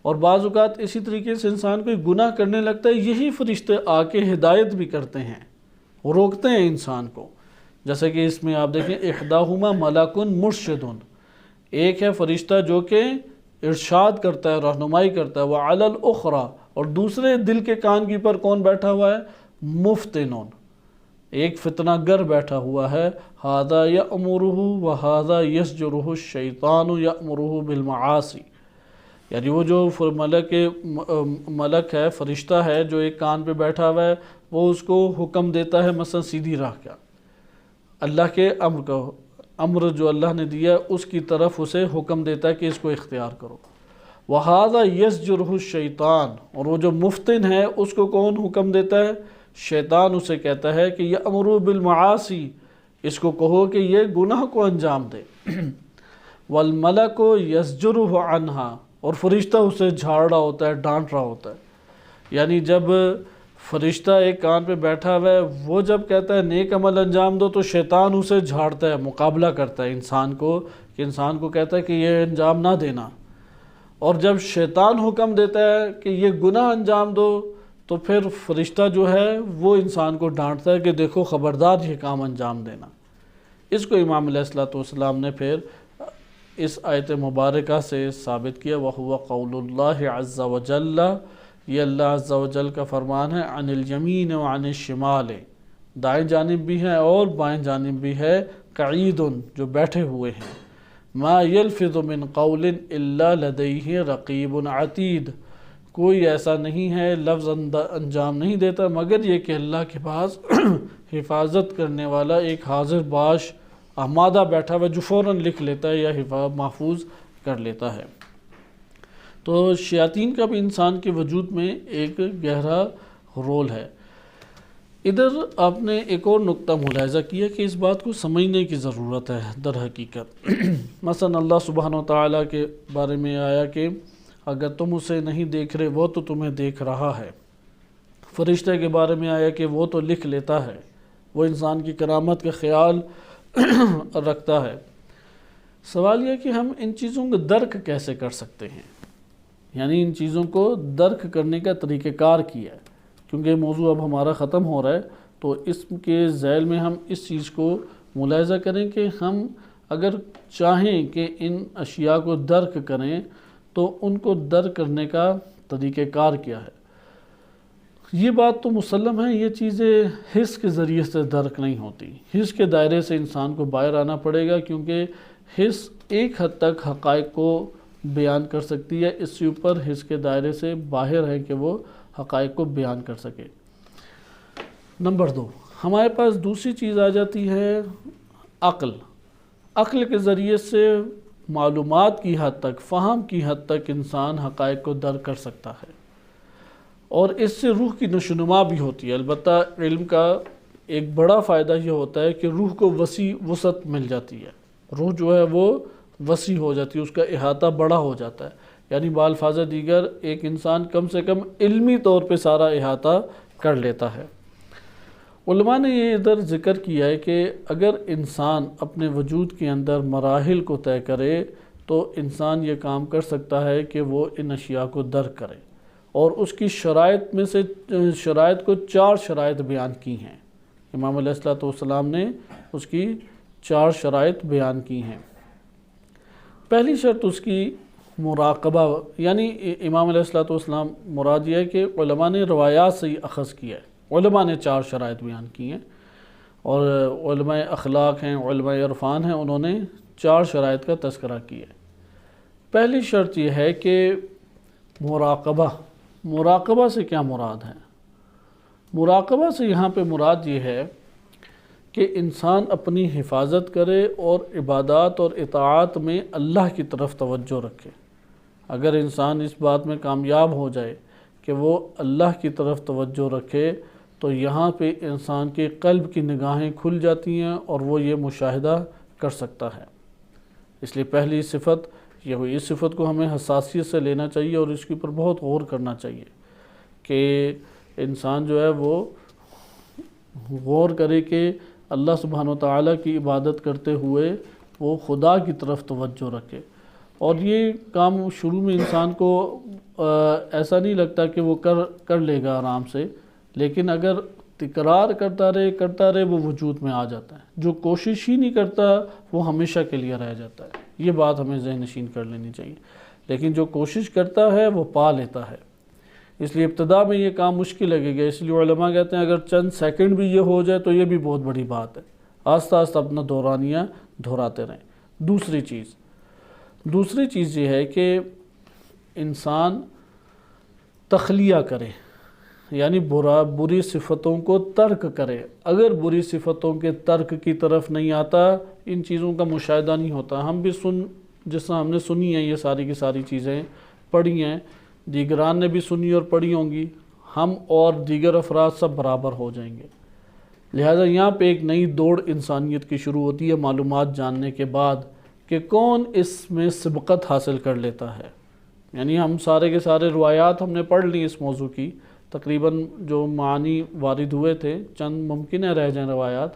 اور بعض اوقات اسی طریقے سے انسان کوئی گناہ کرنے لگتا ہے، یہی فرشتے آ کے ہدایت بھی کرتے ہیں، روکتے ہیں انسان کو۔ جیسے کہ اس میں آپ دیکھیں احداہما ملک مرشد، ایک ہے فرشتہ جو کہ ارشاد کرتا ہے، رہنمائی کرتا ہے، وعلی الاخری، اور دوسرے دل کے کان کے اوپر کون بیٹھا ہوا ہے؟ مفتن، ایک فتنہ گر بیٹھا ہوا ہے، ھذا یأمرہ وھذا یزجرہ الشیطان یأمرہ بالمعاصی، یعنی وہ جو ملک ہے، فرشتہ ہے جو ایک کان پہ بیٹھا ہوا ہے، وہ اس کو حکم دیتا ہے مثلا سیدھی راہ کا، اللہ کے امر کا، امر جو اللہ نے دیا اس کی طرف اسے حکم دیتا ہے کہ اس کو اختیار کرو۔ وَهَذَا يَزْجُرُهُ الشَّيْطَانُ، اور وہ جو مفتن ہے اس کو کون حکم دیتا ہے؟ شیطان اسے کہتا ہے کہ یأمروا بالمعاصی، اس کو کہو کہ یہ گناہ کو انجام دے۔ وَالْمَلَكُ يَزْجُرُهُ عَنْهَا، اور فرشتہ اسے جھاڑ رہا ہوتا ہے، ڈانٹ رہا ہوتا ہے۔ یعنی جب فرشتہ ایک کان پہ بیٹھا ہوا ہے، وہ جب کہتا ہے نیک عمل انجام دو تو شیطان اسے جھاڑتا ہے، مقابلہ کرتا ہے انسان کو، کہ انسان کو کہتا ہے کہ یہ انجام نہ دینا، اور جب شیطان حکم دیتا ہے کہ یہ گناہ انجام دو تو پھر فرشتہ جو ہے وہ انسان کو ڈانٹتا ہے کہ دیکھو خبردار یہ کام انجام دینا۔ اس کو امام علیہ السلام نے پھر اس آیت مبارکہ سے ثابت کیا، وَهُوَ قَوْلُ اللَّهِ عَزَّ وَجَلَّ، یہ اللہ عز و جل کا فرمان ہے، عن الیمین وعن الشمال، دائیں جانب بھی ہے اور بائیں جانب بھی ہے، قعید، جو بیٹھے ہوئے ہیں، ما یلفظ من قول الا لدیہ رقیب عتید، کوئی ایسا نہیں ہے لفظ انجام نہیں دیتا مگر یہ کہ اللہ کے پاس حفاظت کرنے والا ایک حاضر باش آمادہ بیٹھا ہوا جو فوراً لکھ لیتا ہے یا محفوظ کر لیتا ہے۔ تو شیاطین کا بھی انسان کے وجود میں ایک گہرا رول ہے۔ ادھر آپ نے ایک اور نقطہ ملاحظہ کیا کہ اس بات کو سمجھنے کی ضرورت ہے در حقیقت۔ مثلا اللہ سبحانہ و تعالیٰ کے بارے میں آیا کہ اگر تم اسے نہیں دیکھ رہے وہ تو تمہیں دیکھ رہا ہے۔ فرشتے کے بارے میں آیا کہ وہ تو لکھ لیتا ہے، وہ انسان کی کرامت کا خیال رکھتا ہے۔ سوال یہ کہ ہم ان چیزوں کو درک کیسے کر سکتے ہیں، یعنی ان چیزوں کو درک کرنے کا طریقہ کار کیا ہے، کیونکہ موضوع اب ہمارا ختم ہو رہا ہے، تو اس کے ذیل میں ہم اس چیز کو ملاحظہ کریں کہ ہم اگر چاہیں کہ ان اشیاء کو درک کریں تو ان کو درک کرنے کا طریقہ کار کیا ہے۔ یہ بات تو مسلم ہے، یہ چیزیں حس کے ذریعے سے درک نہیں ہوتی، حس کے دائرے سے انسان کو باہر آنا پڑے گا، کیونکہ حس ایک حد تک حقائق کو بیان کر سکتی ہے، اس سے اوپر حس کے دائرے سے باہر ہے کہ وہ حقائق کو بیان کر سکے۔ نمبر 2، ہمارے پاس دوسری چیز آ جاتی ہے عقل۔ عقل کے ذریعے سے معلومات کی حد تک، فہم کی حد تک انسان حقائق کو درک کر سکتا ہے، اور اس سے روح کی نشوونما بھی ہوتی ہے۔ البتہ علم کا ایک بڑا فائدہ یہ ہوتا ہے کہ روح کو وسیع وسعت مل جاتی ہے، روح جو ہے وہ وسیع ہو جاتی ہے، اس کا احاطہ بڑا ہو جاتا ہے، یعنی بالفاظ دیگر ایک انسان کم سے کم علمی طور پہ سارا احاطہ کر لیتا ہے۔ علماء نے یہ ادھر ذکر کیا ہے کہ اگر انسان اپنے وجود کے اندر مراحل کو طے کرے تو انسان یہ کام کر سکتا ہے کہ وہ ان اشیاء کو درک کرے، اور اس کی شرائط میں سے شرائط کو 4 شرائط بیان کی ہیں۔ امام علیہ السلام نے اس کی 4 شرائط بیان کی ہیں۔ پہلی شرط اس کی مراقبہ، یعنی امام علیہ السلام مراد یہ ہے کہ علماء نے روایات سے ہی اخذ کیا ہے، علماء نے 4 شرائط بیان کی ہیں، اور علماء اخلاق ہیں، علماء عرفان ہیں، انہوں نے 4 شرائط کا تذکرہ کیا ہے۔ پہلی شرط یہ ہے کہ مراقبہ۔ مراقبہ سے کیا مراد ہے؟ مراقبہ سے یہاں پہ مراد یہ ہے کہ انسان اپنی حفاظت کرے اور عبادات اور اطاعت میں اللہ کی طرف توجہ رکھے۔ اگر انسان اس بات میں کامیاب ہو جائے کہ وہ اللہ کی طرف توجہ رکھے تو یہاں پہ انسان کے قلب کی نگاہیں کھل جاتی ہیں اور وہ یہ مشاہدہ کر سکتا ہے۔ اس لیے پہلی صفت یہ ہوئی، اس صفت کو ہمیں حساسیت سے لینا چاہیے اور اس کے اوپر بہت غور کرنا چاہیے کہ انسان جو ہے وہ غور کرے کہ اللہ سبحانہ و تعالیٰ کی عبادت کرتے ہوئے وہ خدا کی طرف توجہ رکھے۔ اور یہ کام شروع میں انسان کو ایسا نہیں لگتا کہ وہ کر لے گا آرام سے، لیکن اگر تکرار کرتا رہے وہ وجود میں آ جاتا ہے۔ جو کوشش ہی نہیں کرتا وہ ہمیشہ کے لیے رہ جاتا ہے۔ یہ بات ہمیں ذہن نشین کر لینی چاہیے، لیکن جو کوشش کرتا ہے وہ پا لیتا ہے۔ اس لیے ابتدا میں یہ کام مشکل لگے گا، اس لیے علماء کہتے ہیں اگر چند سیکنڈ بھی یہ ہو جائے تو یہ بھی بہت بڑی بات ہے۔ آہستہ آہستہ اپنا دورانیہ دہراتے رہیں۔ دوسری چیز یہ ہے کہ انسان تخلیہ کرے، یعنی بری صفتوں کو ترک کرے۔ اگر بری صفتوں کے ترک کی طرف نہیں آتا، ان چیزوں کا مشاہدہ نہیں ہوتا۔ ہم بھی جس طرح ہم نے سنی ہیں یہ ساری کی ساری چیزیں پڑھی ہیں، دیگران نے بھی سنی اور پڑھی ہوں گی، ہم اور دیگر افراد سب برابر ہو جائیں گے۔ لہٰذا یہاں پہ ایک نئی دوڑ انسانیت کی شروع ہوتی ہے معلومات جاننے کے بعد کہ کون اس میں سبقت حاصل کر لیتا ہے۔ یعنی ہم سارے کے سارے روایات ہم نے پڑھ لی اس موضوع کی، تقریباً جو معانی وارد ہوئے تھے، چند ممکن ہے رہ جائیں روایات،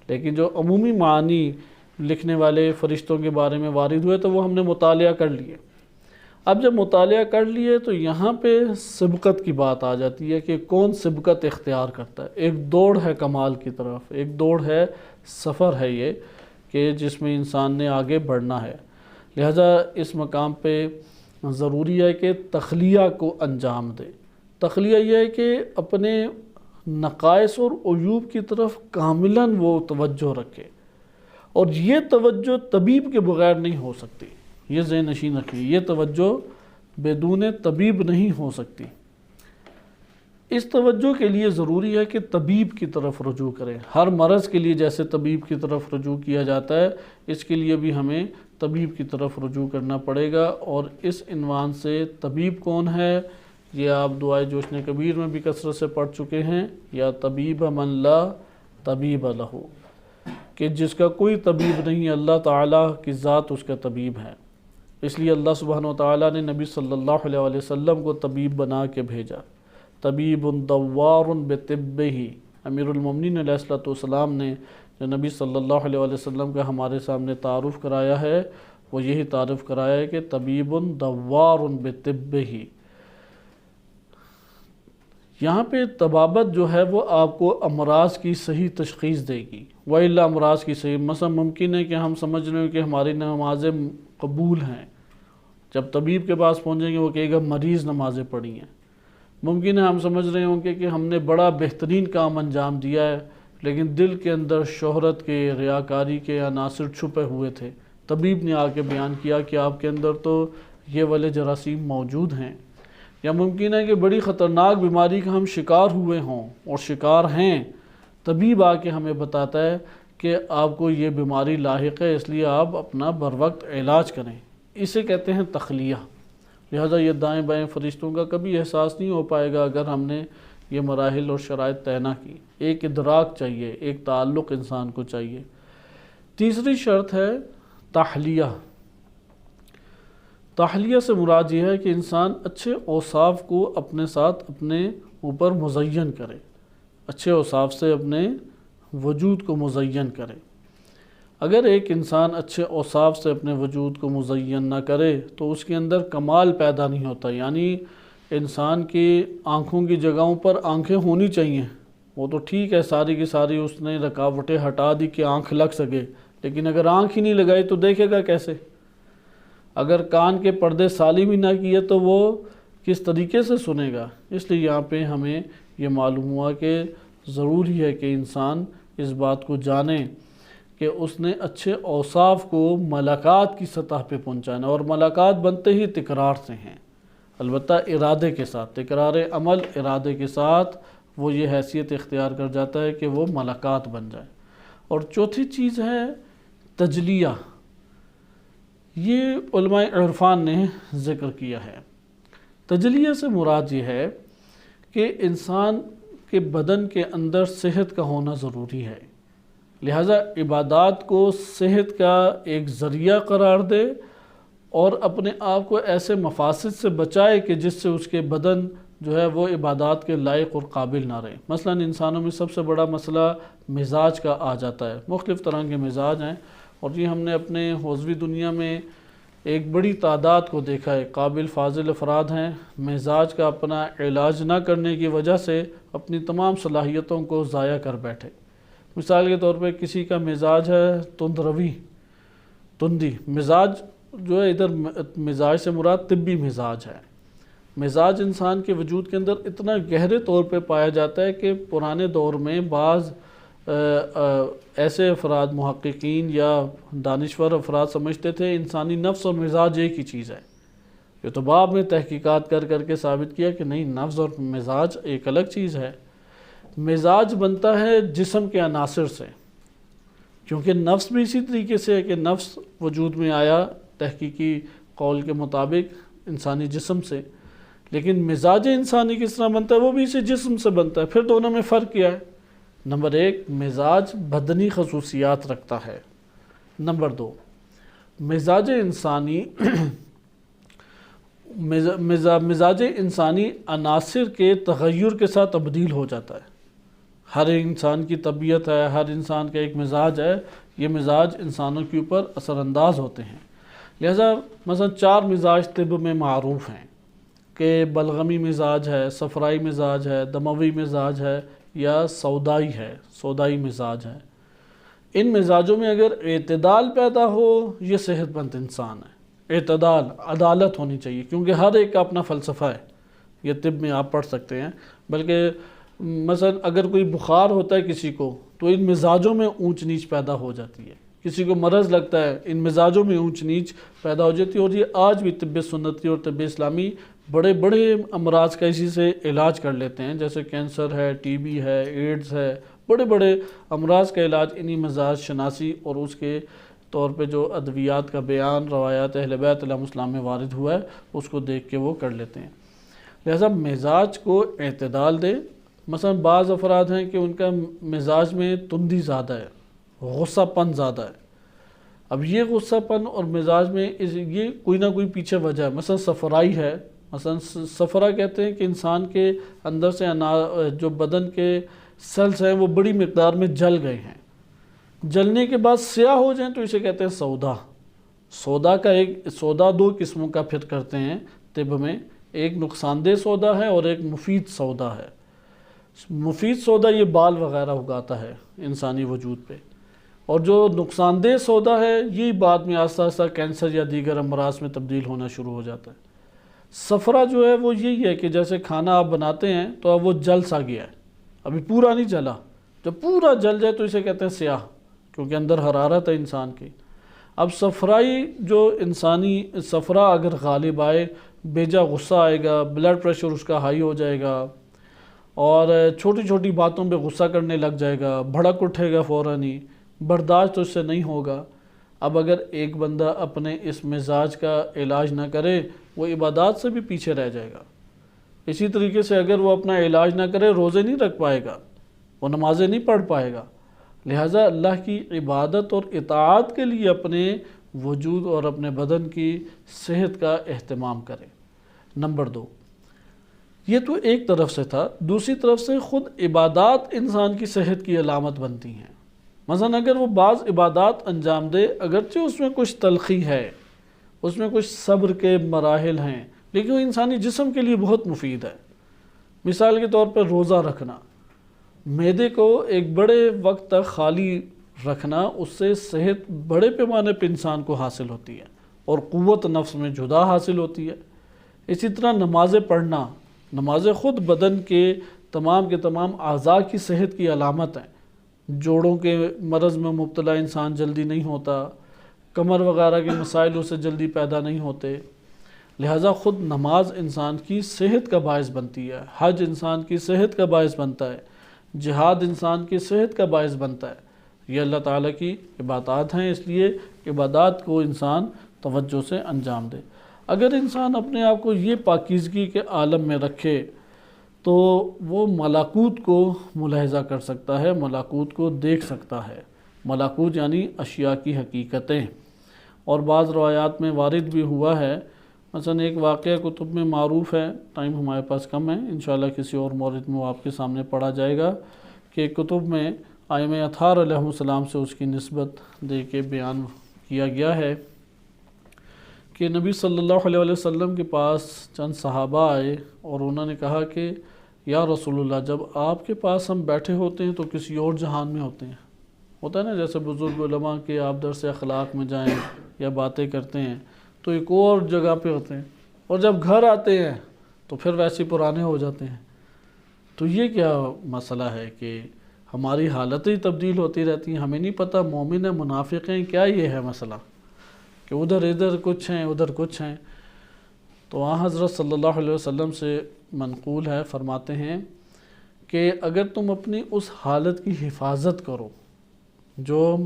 لیکن جو عمومی معانی لکھنے والے فرشتوں کے بارے میں وارد ہوئے تو وہ ہم نے مطالعہ کر لیے۔ اب جب مطالعہ کر لیے تو یہاں پہ سبقت کی بات آ جاتی ہے کہ کون سبقت اختیار کرتا ہے۔ ایک دوڑ ہے کمال کی طرف، ایک دوڑ ہے، سفر ہے یہ کہ جس میں انسان نے آگے بڑھنا ہے۔ لہٰذا اس مقام پہ ضروری ہے کہ تخلیہ کو انجام دے۔ تخلیہ یہ ہے کہ اپنے نقائص اور عیوب کی طرف کاملاً وہ توجہ رکھے، اور یہ توجہ طبیب کے بغیر نہیں ہو سکتی۔ یہ ذہن نشین رکھیے، یہ توجہ بدون طبیب نہیں ہو سکتی۔ اس توجہ کے لیے ضروری ہے کہ طبیب کی طرف رجوع کریں۔ ہر مرض کے لیے جیسے طبیب کی طرف رجوع کیا جاتا ہے، اس کے لیے بھی ہمیں طبیب کی طرف رجوع کرنا پڑے گا۔ اور اس عنوان سے طبیب کون ہے یہ آپ دعائے جوشن کبیر میں بھی کثرت سے پڑھ چکے ہیں، یا طبیب من لا طبیب لہ، کہ جس کا کوئی طبیب نہیں، اللہ تعالیٰ کی ذات اس کا طبیب ہے۔ اس لیے اللہ سبحانہ وتعالیٰ نے نبی صلی اللہ علیہ وسلم کو طبیب بنا کے بھیجا۔ طبیب دوار بطبہ، امیر المومنین علیہ السلام نے جو نبی صلی اللہ علیہ وسلم کا ہمارے سامنے تعارف کرایا ہے، وہ یہی تعارف کرایا ہے کہ طبیب دوار بطبہ۔ یہاں پہ طبابت جو ہے وہ آپ کو امراض کی صحیح تشخیص دے گی، وَإِلَّا امراض کی صحیح۔ مثلا ممکن ہے کہ ہم سمجھ رہے ہوں کہ ہماری نمازیں قبول ہیں، جب طبیب کے پاس پہنچیں گے وہ کہے گا مریض نمازیں پڑھی ہیں۔ ممکن ہے ہم سمجھ رہے ہوں کہ ہم نے بڑا بہترین کام انجام دیا ہے، لیکن دل کے اندر شہرت کے، ریاکاری کے عناصر چھپے ہوئے تھے۔ طبیب نے آ کے بیان کیا کہ آپ کے اندر تو یہ والے جراثیم موجود ہیں۔ یا ممکن ہے کہ بڑی خطرناک بیماری کا ہم شکار ہوئے ہوں اور شکار ہیں، طبیب آ کے ہمیں بتاتا ہے کہ آپ کو یہ بیماری لاحق ہے، اس لیے آپ اپنا بروقت علاج کریں۔ اسے کہتے ہیں تخلیہ۔ لہذا یہ دائیں بائیں فرشتوں کا کبھی احساس نہیں ہو پائے گا اگر ہم نے یہ مراحل اور شرائط طے نہ کی۔ ایک ادراک چاہیے، ایک تعلق انسان کو چاہیے۔ تیسری شرط ہے تحلیہ۔ تحلیہ سے مراد یہ ہے کہ انسان اچھے اوصاف کو اپنے ساتھ اپنے اوپر مزین کرے، اچھے اوصاف سے اپنے وجود کو مزین کرے۔ اگر ایک انسان اچھے اوصاف سے اپنے وجود کو مزین نہ کرے تو اس کے اندر کمال پیدا نہیں ہوتا۔ یعنی انسان کی آنکھوں کی جگہوں پر آنکھیں ہونی چاہیے، وہ تو ٹھیک ہے، ساری کی ساری اس نے رکاوٹیں ہٹا دی کہ آنکھ لگ سکے، لیکن اگر آنکھ ہی نہیں لگائی تو دیکھے گا کیسے؟ اگر کان کے پردے سالم ہی نہ کیے تو وہ کس طریقے سے سنے گا؟ اس لیے یہاں پہ ہمیں یہ معلوم ہوا کہ ضروری ہے کہ انسان اس بات کو جانے کہ اس نے اچھے اوصاف کو ملاقات کی سطح پہ پہنچانا، اور ملاقات بنتے ہی تکرار سے ہیں، البتہ ارادے کے ساتھ، تکرار عمل ارادے کے ساتھ وہ یہ حیثیت اختیار کر جاتا ہے کہ وہ ملاقات بن جائے۔ اور چوتھی چیز ہے تجلیہ۔ یہ علماء عرفان نے ذکر کیا ہے۔ تجلیہ سے مراد یہ ہے کہ انسان کہ بدن کے اندر صحت کا ہونا ضروری ہے، لہٰذا عبادات کو صحت کا ایک ذریعہ قرار دے اور اپنے آپ کو ایسے مفاسد سے بچائے کہ جس سے اس کے بدن جو ہے وہ عبادات کے لائق اور قابل نہ رہے۔ مثلا انسانوں میں سب سے بڑا مسئلہ مزاج کا آ جاتا ہے، مختلف طرح کے مزاج ہیں، اور یہ ہم نے اپنے حوضوی دنیا میں ایک بڑی تعداد کو دیکھا ہے، قابل فاضل افراد ہیں، مزاج کا اپنا علاج نہ کرنے کی وجہ سے اپنی تمام صلاحیتوں کو ضائع کر بیٹھے۔ مثال کے طور پہ کسی کا مزاج ہے تندی، مزاج جو ہے ادھر مزاج سے مراد طبی مزاج ہے۔ مزاج انسان کے وجود کے اندر اتنا گہرے طور پہ پایا جاتا ہے کہ پرانے دور میں بعض ایسے افراد محققین یا دانشور افراد سمجھتے تھے انسانی نفس اور مزاج ایک ہی چیز ہے۔ یہ تو بعد میں تحقیقات کر کے ثابت کیا کہ نہیں، نفس اور مزاج ایک الگ چیز ہے۔ مزاج بنتا ہے جسم کے عناصر سے، کیونکہ نفس بھی اسی طریقے سے ہے کہ نفس وجود میں آیا تحقیقی قول کے مطابق انسانی جسم سے، لیکن مزاج انسانی کس طرح بنتا ہے وہ بھی اسی جسم سے بنتا ہے۔ پھر دونوں میں فرق کیا ہے؟ نمبر 1، مزاج بدنی خصوصیات رکھتا ہے۔ نمبر 2، مزاج انسانی عناصر کے تغیر کے ساتھ تبدیل ہو جاتا ہے۔ ہر انسان کی طبیعت ہے، ہر انسان کا ایک مزاج ہے، یہ مزاج انسانوں کے اوپر اثر انداز ہوتے ہیں۔ لہذا مثلا 4 مزاج طب میں معروف ہیں کہ بلغمی مزاج ہے، صفرائی مزاج ہے، دموی مزاج ہے یا سودائی مزاج ہے۔ ان مزاجوں میں اگر اعتدال پیدا ہو یہ صحت مند انسان ہے۔ اعتدال، عدالت ہونی چاہیے، کیونکہ ہر ایک کا اپنا فلسفہ ہے، یہ طب میں آپ پڑھ سکتے ہیں۔ بلکہ مثلا اگر کوئی بخار ہوتا ہے کسی کو تو ان مزاجوں میں اونچ نیچ پیدا ہو جاتی ہے، کسی کو مرض لگتا ہے ان مزاجوں میں اونچ نیچ پیدا ہو جاتی ہے، اور یہ آج بھی طب سنتی اور طب اسلامی بڑے امراض کا اسی سے علاج کر لیتے ہیں، جیسے کینسر ہے، ٹی بی ہے، ایڈز ہے، بڑے امراض کا علاج انہی مزاج شناسی اور اس کے طور پہ جو ادویات کا بیان روایات اہل بیت علیہم السلام میں وارد ہوا ہے اس کو دیکھ کے وہ کر لیتے ہیں۔ لہذا مزاج کو اعتدال دے۔ مثلا بعض افراد ہیں کہ ان کا مزاج میں تندی زیادہ ہے، غصہ پن زیادہ ہے۔ اب یہ غصہ پن اور مزاج میں یہ کوئی نہ کوئی پیچھے وجہ ہے۔ مثلا صفرائی ہے، مثلا صفرا کہتے ہیں کہ انسان کے اندر سے جو بدن کے سیلز ہیں وہ بڑی مقدار میں جل گئے ہیں، جلنے کے بعد سیاہ ہو جائیں تو اسے کہتے ہیں سودا 2 قسموں کا پھر کرتے ہیں طب میں، ایک نقصان دہ سودا ہے اور ایک مفید سودا ہے۔ مفید سودا یہ بال وغیرہ اگاتا ہے انسانی وجود پہ، اور جو نقصان دہ سودا ہے یہ بعد میں آہستہ آہستہ کینسر یا دیگر امراض میں تبدیل ہونا شروع ہو جاتا ہے۔ صفرا جو ہے وہ یہی ہے کہ جیسے کھانا آپ بناتے ہیں تو اب وہ جل سا گیا ہے، ابھی پورا نہیں جلا، جب پورا جل جائے تو اسے کہتے ہیں سیاہ، کیونکہ اندر حرارت ہے انسان کی۔ اب صفرائی جو انسانی صفرا اگر غالب آئے، بیجا غصہ آئے گا، بلڈ پریشر اس کا ہائی ہو جائے گا، اور چھوٹی چھوٹی باتوں پہ غصہ کرنے لگ جائے گا، بھڑک اٹھے گا فوراً ہی، برداشت اس سے نہیں ہوگا۔ اب اگر ایک بندہ اپنے اس مزاج کا علاج نہ کرے وہ عبادات سے بھی پیچھے رہ جائے گا۔ اسی طریقے سے اگر وہ اپنا علاج نہ کرے روزے نہیں رکھ پائے گا، وہ نمازیں نہیں پڑھ پائے گا۔ لہٰذا اللہ کی عبادت اور اطاعت کے لیے اپنے وجود اور اپنے بدن کی صحت کا اہتمام کرے۔ نمبر 2، یہ تو ایک طرف سے تھا، دوسری طرف سے خود عبادات انسان کی صحت کی علامت بنتی ہیں۔ مثلا اگر وہ بعض عبادات انجام دے، اگرچہ اس میں کچھ تلخی ہے، اس میں کچھ صبر کے مراحل ہیں، لیکن وہ انسانی جسم کے لیے بہت مفید ہے۔ مثال کے طور پر روزہ رکھنا، معدے کو ایک بڑے وقت تک خالی رکھنا، اس سے صحت بڑے پیمانے پہ انسان کو حاصل ہوتی ہے اور قوت نفس میں جدا حاصل ہوتی ہے۔ اسی طرح نمازیں پڑھنا، نمازیں خود بدن کے تمام اعضاء کی صحت کی علامت ہیں۔ جوڑوں کے مرض میں مبتلا انسان جلدی نہیں ہوتا، کمر وغیرہ کے مسائل اسے جلدی پیدا نہیں ہوتے۔ لہٰذا خود نماز انسان کی صحت کا باعث بنتی ہے، حج انسان کی صحت کا باعث بنتا ہے، جہاد انسان کی صحت کا باعث بنتا ہے۔ یہ اللہ تعالیٰ کی عبادات ہیں، اس لیے عبادات کو انسان توجہ سے انجام دے۔ اگر انسان اپنے آپ کو یہ پاکیزگی کے عالم میں رکھے تو وہ ملکوت کو ملاحظہ کر سکتا ہے، ملکوت کو دیکھ سکتا ہے۔ ملکوت یعنی اشیاء کی حقیقتیں۔ اور بعض روایات میں وارد بھی ہوا ہے، مثلا ایک واقعہ کتب میں معروف ہے، ٹائم ہمارے پاس کم ہے، انشاءاللہ کسی اور مورد میں وہ آپ کے سامنے پڑھا جائے گا، کہ کتب میں ائمہ اطہار علیہ السلام سے اس کی نسبت دے کے بیان کیا گیا ہے کہ نبی صلی اللہ علیہ وسلم کے پاس چند صحابہ آئے اور انہوں نے کہا کہ یا رسول اللہ، جب آپ کے پاس ہم بیٹھے ہوتے ہیں تو کسی اور جہان میں ہوتے ہیں۔ ہوتا ہے نا جیسے بزرگ علماء کے آپ درس اخلاق میں جائیں یا باتیں کرتے ہیں تو ایک اور جگہ پہ ہوتے ہیں، اور جب گھر آتے ہیں تو پھر ویسے پرانے ہو جاتے ہیں۔ تو یہ کیا مسئلہ ہے کہ ہماری حالتیں تبدیل ہوتی رہتی ہیں، ہمیں نہیں پتہ مومن ہیں منافق ہیں، کیا یہ ہے مسئلہ کہ ادھر کچھ ہیں ادھر کچھ ہیں؟ تو وہاں حضرت صلی اللہ علیہ وسلم سے منقول ہے، فرماتے ہیں کہ اگر تم اپنی اس حالت کی حفاظت کرو جو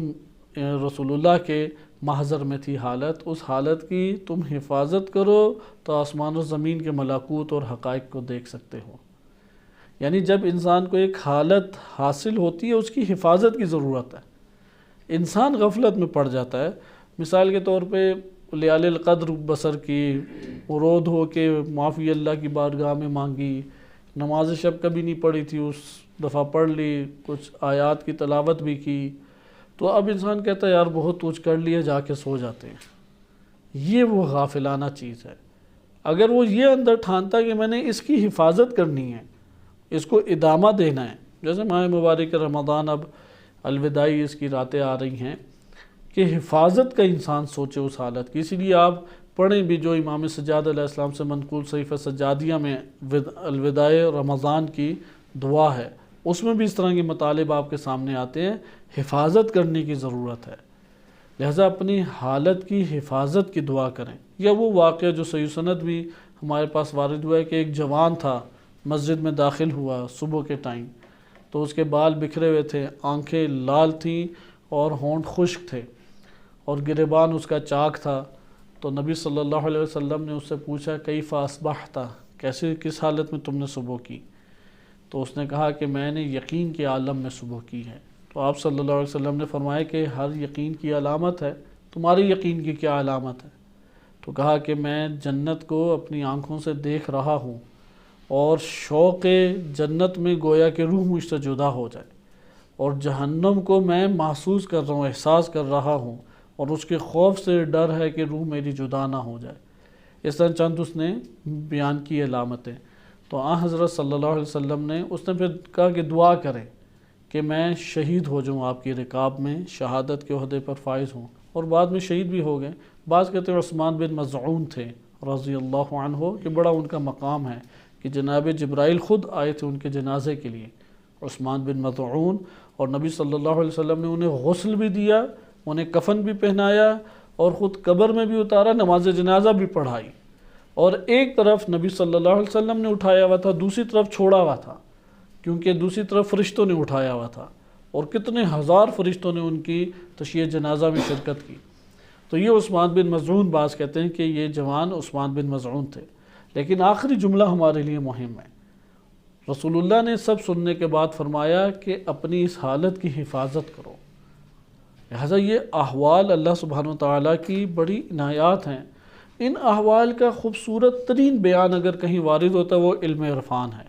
رسول اللہ کے محضر میں تھی حالت، اس حالت کی تم حفاظت کرو تو آسمان و زمین کے ملکوت اور حقائق کو دیکھ سکتے ہو۔ یعنی جب انسان کو ایک حالت حاصل ہوتی ہے اس کی حفاظت کی ضرورت ہے۔ انسان غفلت میں پڑ جاتا ہے، مثال کے طور پہ لیال القدر بسر کی، رو دھو کے معافی اللہ کی بارگاہ میں مانگی، نماز شب کبھی نہیں پڑھی تھی اس دفعہ پڑھ لی، کچھ آیات کی تلاوت بھی کی، تو اب انسان کہتا ہے یار بہت کچھ کر لیا، جا کے سو جاتے ہیں۔ یہ وہ غافلانہ چیز ہے۔ اگر وہ یہ اندر ٹھانتا کہ میں نے اس کی حفاظت کرنی ہے، اس کو ادامہ دینا ہے، جیسے ماہ مبارک رمضان اب الوداعی اس کی راتیں آ رہی ہیں، کہ حفاظت کا انسان سوچے اس حالت کی۔ اسی لیے آپ پڑھیں بھی جو امام سجاد علیہ السلام سے منقول صحیفہ سجادیہ میں الوداع رمضان کی دعا ہے، اس میں بھی اس طرح کے مطالب آپ کے سامنے آتے ہیں۔ حفاظت کرنے کی ضرورت ہے، لہذا اپنی حالت کی حفاظت کی دعا کریں۔ یا وہ واقعہ جو صحیح سند بھی ہمارے پاس وارد ہوا ہے کہ ایک جوان تھا، مسجد میں داخل ہوا صبح کے ٹائم، تو اس کے بال بکھرے ہوئے تھے، آنکھیں لال تھیں اور ہونٹ خشک تھے، اور گریبان اس کا چاک تھا۔ تو نبی صلی اللہ علیہ وسلم نے اس سے پوچھا کیف اصبحت، کیسے کس حالت میں تم نے صبح کی؟ تو اس نے کہا کہ میں نے یقین کے عالم میں صبح کی ہے۔ تو آپ صلی اللہ علیہ وسلم نے فرمایا کہ ہر یقین کی علامت ہے، تمہاری یقین کی کیا علامت ہے؟ تو کہا کہ میں جنت کو اپنی آنکھوں سے دیکھ رہا ہوں، اور شوق جنت میں گویا کہ روح مجھ سے جدا ہو جائے، اور جہنم کو میں محسوس کر رہا ہوں، احساس کر رہا ہوں، اور اس کے خوف سے ڈر ہے کہ روح میری جدا نہ ہو جائے۔ اس طرح چند اس نے بیان کی علامتیں۔ تو حضرت صلی اللہ علیہ وسلم نے پھر کہا کہ دعا کریں کہ میں شہید ہو جاؤں، آپ کی رکاب میں شہادت کے عہدے پر فائز ہوں، اور بعد میں شہید بھی ہو گئے۔ بعض کہتے ہیں عثمان بن مظعون تھے رضی اللہ عنہ، کہ بڑا ان کا مقام ہے کہ جناب جبرائیل خود آئے تھے ان کے جنازے کے لیے، عثمان بن مظعون، اور نبی صلی اللہ علیہ وسلم نے انہیں غسل بھی دیا، انہیں کفن بھی پہنایا، اور خود قبر میں بھی اتارا، نماز جنازہ بھی پڑھائی، اور ایک طرف نبی صلی اللہ علیہ وسلم نے اٹھایا ہوا تھا، دوسری طرف چھوڑا ہوا تھا، کیونکہ دوسری طرف فرشتوں نے اٹھایا ہوا تھا، اور کتنے ہزار فرشتوں نے ان کی تشییع جنازہ میں شرکت کی۔ تو یہ عثمان بن مظعون، بعض کہتے ہیں کہ یہ جوان عثمان بن مظعون تھے۔ لیکن آخری جملہ ہمارے لیے مہم ہے، رسول اللہ نے سب سننے کے بعد فرمایا کہ اپنی اس حالت کی حفاظت کرو۔ لہذا یہ احوال اللہ سبحانہ وتعالیٰ کی بڑی عنایات ہیں۔ ان احوال کا خوبصورت ترین بیان اگر کہیں وارد ہوتا ہے وہ علم عرفان ہے۔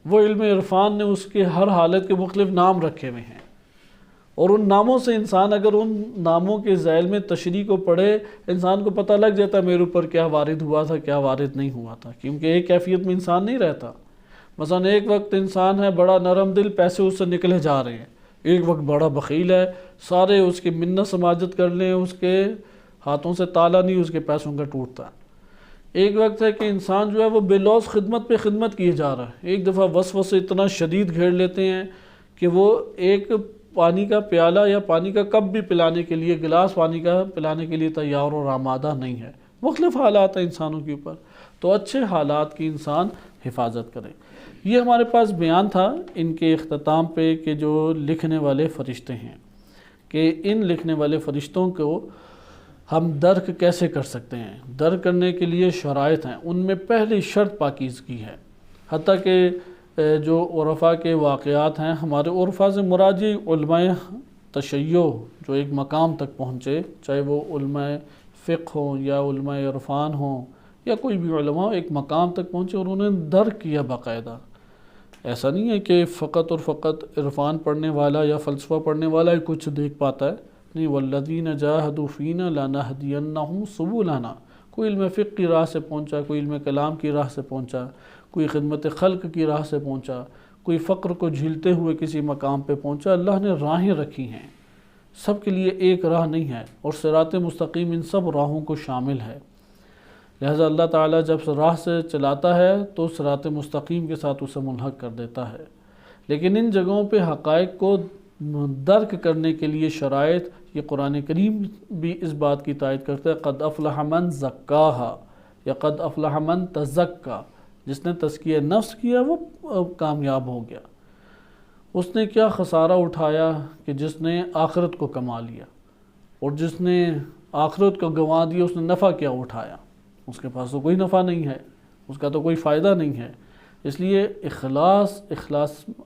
وہ علم عرفان نے اس کے ہر حالت کے مختلف نام رکھے ہوئے ہیں، اور ان ناموں سے انسان اگر ان ناموں کے ذیل میں تشریح کو پڑھے، انسان کو پتہ لگ جاتا ہے میرے اوپر کیا وارد ہوا تھا، کیا وارد نہیں ہوا تھا، کیونکہ ایک کیفیت میں انسان نہیں رہتا۔ مثلا ایک وقت انسان ہے بڑا نرم دل، پیسے اس سے نکلے جا رہے ہیں، ایک وقت بڑا بخیل ہے، سارے اس کی منت سماجت کر لیں، اس کے ہاتھوں سے تالا نہیں اس کے پیسوں کا ٹوٹتا۔ ایک وقت ہے کہ انسان جو ہے وہ بے لوث خدمت پہ خدمت کیے جا رہا ہے، ایک دفعہ وسوسے اتنا شدید گھیر لیتے ہیں کہ وہ ایک پانی کا پیالہ یا پانی کا کپ بھی پلانے کے لیے، گلاس پانی کا پلانے کے لیے تیار اور آمادہ نہیں ہے۔ مختلف حالات ہیں انسانوں کے اوپر، تو اچھے حالات کی انسان حفاظت کرے۔ یہ ہمارے پاس بیان تھا ان کے اختتام پہ کہ جو لکھنے والے فرشتے ہیں، کہ ان لکھنے والے فرشتوں کو ہم درک کیسے کر سکتے ہیں۔ درک کرنے کے لیے شرائط ہیں، ان میں پہلی شرط پاکیزگی ہے۔ حتیٰ کہ جو عرفاء کے واقعات ہیں، ہمارے عرفاء سے مراد یہ علماء تشیع جو ایک مقام تک پہنچے، چاہے وہ علماء فقہ ہوں یا علماء عرفان ہوں یا کوئی بھی علماء، ایک مقام تک پہنچے اور انہوں نے درک کیا باقاعدہ۔ ایسا نہیں ہے کہ فقط اور فقط عرفان پڑھنے والا یا فلسفہ پڑھنے والا ہی کچھ دیکھ پاتا ہے، نہیں، والذین جاہدوا فینا لنہدینہم سبلنا، کوئی علم فقہ کی راہ سے پہنچا، کوئی علم کلام کی راہ سے پہنچا، کوئی خدمت خلق کی راہ سے پہنچا، کوئی فقر کو جھیلتے ہوئے کسی مقام پہ پہنچا۔ اللہ نے راہیں رکھی ہیں، سب کے لیے ایک راہ نہیں ہے، اور صراط مستقیم ان سب راہوں کو شامل ہے۔ لہذا اللہ تعالیٰ جب راہ سے چلاتا ہے تو صراط مستقیم کے ساتھ اسے ملحق کر دیتا ہے، لیکن ان جگہوں پہ حقائق کو درک کرنے کے لیے شرائط، یہ قرآن کریم بھی اس بات کی تائید کرتا ہے، قد افلح من زکاہا یا قد افلح من تزکا، جس نے تزکیہ نفس کیا وہ کامیاب ہو گیا۔ اس نے کیا خسارہ اٹھایا کہ جس نے آخرت کو کما لیا، اور جس نے آخرت کو گنوا دیا اس نے نفع کیا اٹھایا؟ اس کے پاس تو کوئی نفع نہیں ہے، اس کا تو کوئی فائدہ نہیں ہے۔ اس لیے اخلاص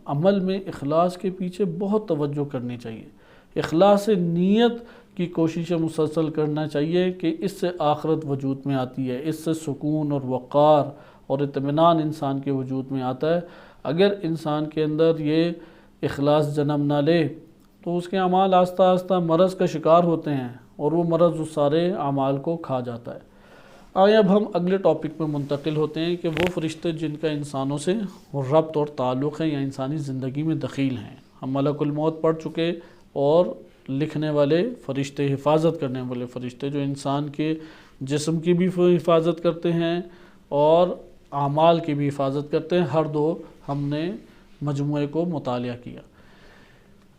عمل میں اخلاص کے پیچھے بہت توجہ کرنی چاہیے، اخلاص نیت کی کوششیں مسلسل کرنا چاہیے کہ اس سے آخرت وجود میں آتی ہے، اس سے سکون اور وقار اور اطمینان انسان کے وجود میں آتا ہے۔ اگر انسان کے اندر یہ اخلاص جنم نہ لے تو اس کے اعمال آہستہ آہستہ مرض کا شکار ہوتے ہیں، اور وہ مرض اس سارے اعمال کو کھا جاتا ہے۔ آئے اب ہم اگلے ٹاپک میں منتقل ہوتے ہیں کہ وہ فرشتے جن کا انسانوں سے ربط اور تعلق ہے یا انسانی زندگی میں دخیل ہیں۔ ہم ملک الموت پڑھ چکے، اور لکھنے والے فرشتے، حفاظت کرنے والے فرشتے جو انسان کے جسم کی بھی حفاظت کرتے ہیں اور اعمال کی بھی حفاظت کرتے ہیں، ہر دو ہم نے مجموعے کو مطالعہ کیا۔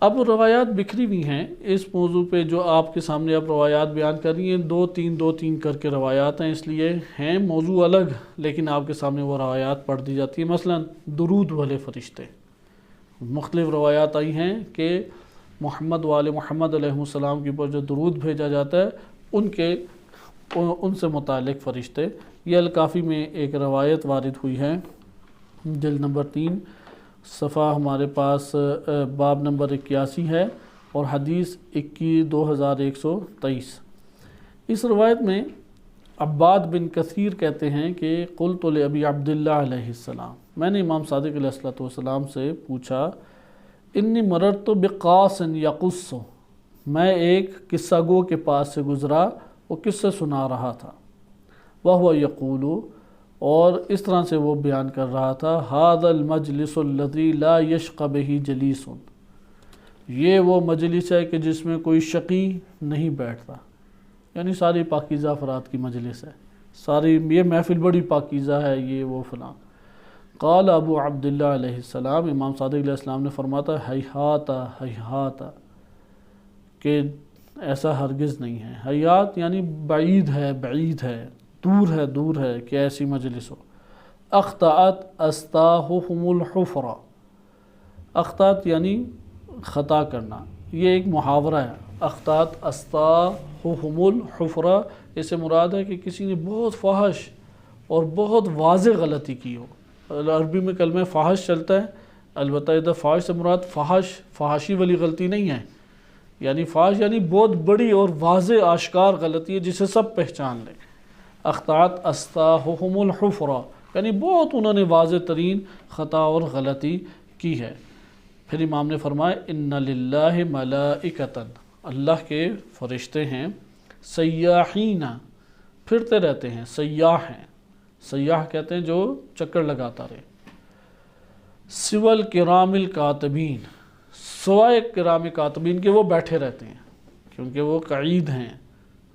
اب روایات بکھری ہوئی ہیں اس موضوع پہ، جو آپ کے سامنے اب روایات بیان کر رہی ہیں، دو تین کر کے روایات ہیں، اس لیے ہیں موضوع الگ، لیکن آپ کے سامنے وہ روایات پڑھ دی جاتی ہیں۔ مثلا درود والے فرشتے، مختلف روایات آئی ہیں کہ محمد وآل محمد علیہ السلام کے اوپر جو درود بھیجا جاتا ہے ان سے متعلق فرشتے۔ یہ الکافی میں ایک روایت وارد ہوئی ہے، جلد نمبر 3، صفحہ ہمارے پاس باب نمبر 81 ہے، اور حدیث 21,2123۔ اس روایت میں عباد بن کثیر کہتے ہیں کہ قلت لأبی عبداللہ علیہ السلام، میں نے امام صادق علیہ السلام سے پوچھا، انی مررت بقاص یقص، میں ایک قصہ گو کے پاس سے گزرا، وہ قصہ سنا رہا تھا، وہو یقول، اور اس طرح سے وہ بیان کر رہا تھا، ھذا المجلس الذی لا یشق بہ جلیس، یہ وہ مجلس ہے کہ جس میں کوئی شقی نہیں بیٹھتا، یعنی ساری پاکیزہ افراد کی مجلس ہے، ساری یہ محفل بڑی پاکیزہ ہے، یہ وہ فلاں۔ قال ابو عبداللہ علیہ السلام، امام صادق علیہ السلام نے فرماتا ہیہاتا ہیہاتا، کہ ایسا ہرگز نہیں ہے۔ ہیہات یعنی بعید ہے، بعید ہے، دور ہے کہ ایسی مجلس ہو۔ اخطأت استاہم الحفرہ، اخطأت یعنی خطا کرنا، یہ ایک محاورہ ہے۔ اخطأت استاہم الحفرہ، اس سے مراد ہے کہ کسی نے بہت فاحش اور بہت واضح غلطی کی ہو۔ عربی میں کلمہ فاحش چلتا ہے، البتہ ادھر فاحش سے مراد فحاشی والی غلطی نہیں ہے، یعنی فاحش یعنی بہت بڑی اور واضح آشکار غلطی ہے جسے سب پہچان لیں۔ اخطأت استاہم الحفرہ یعنی بہت انہوں نے واضح ترین خطا اور غلطی کی ہے۔ پھر امام نے فرمایا ان للہ ملائکۃ، اللہ کے فرشتے ہیں، سیاحین، پھرتے رہتے ہیں، سیاح ہیں، سیاح کہتے ہیں جو چکر لگاتا رہے، سوى الکرام الکاتبین، سوائے کرام کاتبین کے وہ بیٹھے رہتے ہیں، کیونکہ وہ قعید ہیں،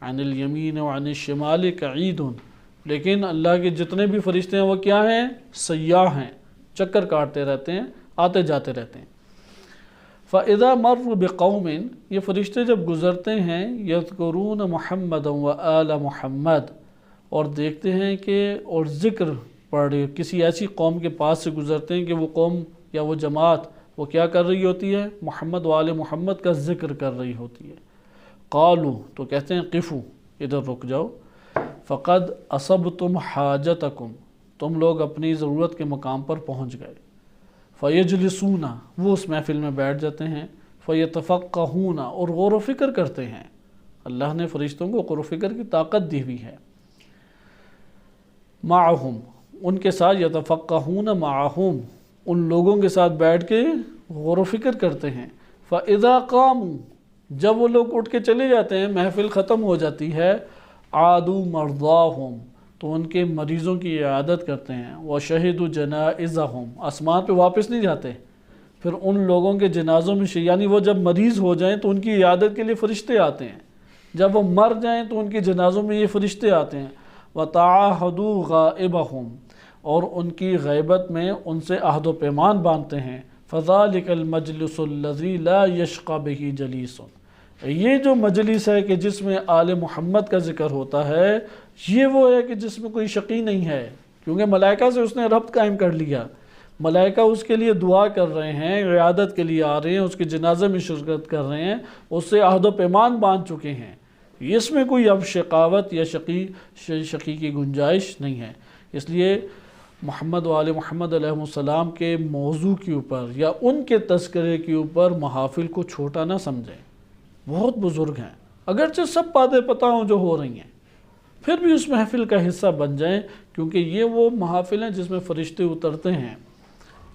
عن الیمین وعن الشمال قعید، لیکن اللہ کے جتنے بھی فرشتے ہیں وہ کیا ہیں؟ سیاح ہیں، چکر کاٹتے رہتے ہیں، آتے جاتے رہتے ہیں۔ فَإِذَا مَرُّوا بِقَوْمٍ، یہ فرشتے جب گزرتے ہیں، يَذْكُرُونَ مُحَمَّدًا وَآلَ محمد، اور دیکھتے ہیں کہ اور ذکر پڑھ رہے، کسی ایسی قوم کے پاس سے گزرتے ہیں کہ وہ قوم یا وہ جماعت وہ کیا کر رہی ہوتی ہے؟ محمد وآل محمد کا ذکر کر رہی ہوتی ہے۔ قالوا، تو کہتے ہیں قفو، ادھر رک جاؤ، فقد اصبتم حاجتکم، تم لوگ اپنی ضرورت کے مقام پر پہنچ گئے۔ فیجلسون، وہ اس محفل میں بیٹھ جاتے ہیں، فیتفقہون، اور غور و فکر کرتے ہیں۔ اللہ نے فرشتوں کو غور و فکر کی طاقت دی ہوئی ہے۔ معہم، ان کے ساتھ، یتفقہون معہم، ان لوگوں کے ساتھ بیٹھ کے غور و فکر کرتے ہیں۔ فاذا قاموا، جب وہ لوگ اٹھ کے چلے جاتے ہیں، محفل ختم ہو جاتی ہے، عادوا مرضاہم، تو ان کے مریضوں کی عیادت کرتے ہیں۔ وشہدوا جنائزہم، آسمان پہ واپس نہیں جاتے، پھر ان لوگوں کے جنازوں میں یعنی وہ جب مریض ہو جائیں تو ان کی عیادت کے لیے فرشتے آتے ہیں، جب وہ مر جائیں تو ان کے جنازوں میں یہ فرشتے آتے ہیں۔ وتعاہدوا غائبہم، اور ان کی غیبت میں ان سے عہد و پیمان باندھتے ہیں۔ فذلک المجلس الذی لا یشقی بہ جلیس، یہ جو مجلس ہے کہ جس میں آل محمد کا ذکر ہوتا ہے، یہ وہ ہے کہ جس میں کوئی شقی نہیں ہے، کیونکہ ملائکہ سے اس نے ربط قائم کر لیا، ملائکہ اس کے لیے دعا کر رہے ہیں، عیادت کے لیے آ رہے ہیں، اس کے جنازے میں شرکت کر رہے ہیں، اس سے عہد و پیمان باندھ چکے ہیں، اس میں کوئی اب شقاوت یا شقی کی گنجائش نہیں ہے۔ اس لیے محمد و آل محمد علیہ السلام کے موضوع کے اوپر یا ان کے تذکرے کے اوپر محافل کو چھوٹا نہ سمجھیں، بہت بزرگ ہیں، اگرچہ سب باتیں پتہ ہوں جو ہو رہی ہیں، پھر بھی اس محفل کا حصہ بن جائیں، کیونکہ یہ وہ محافل ہیں جس میں فرشتے اترتے ہیں،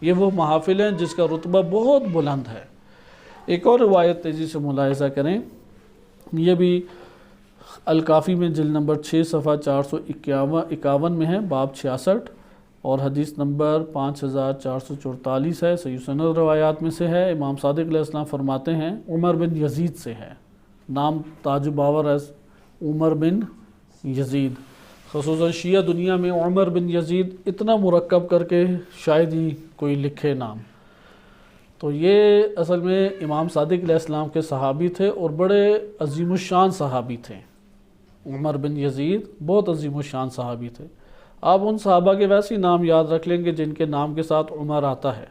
یہ وہ محافل ہیں جس کا رتبہ بہت بلند ہے۔ ایک اور روایت تیزی سے ملاحظہ کریں، یہ بھی الکافی میں جلد نمبر 6 صفحہ 451 میں ہے، باب 66، اور حدیث نمبر 5444 ہے، صحیح سند روایات میں سے ہے۔ امام صادق علیہ السلام فرماتے ہیں، عمر بن یزید سے ہے، نام تاج باور از عمر بن یزید، خصوصاً شیعہ دنیا میں عمر بن یزید اتنا مرکب کر کے شاید ہی کوئی لکھے نام۔ تو یہ اصل میں امام صادق علیہ السلام کے صحابی تھے اور بڑے عظیم الشان صحابی تھے۔ عمر بن یزید بہت عظیم الشان صحابی تھے۔ آپ ان صحابہ کے ویسے نام یاد رکھ لیں گے جن کے نام کے ساتھ عمر آتا ہے،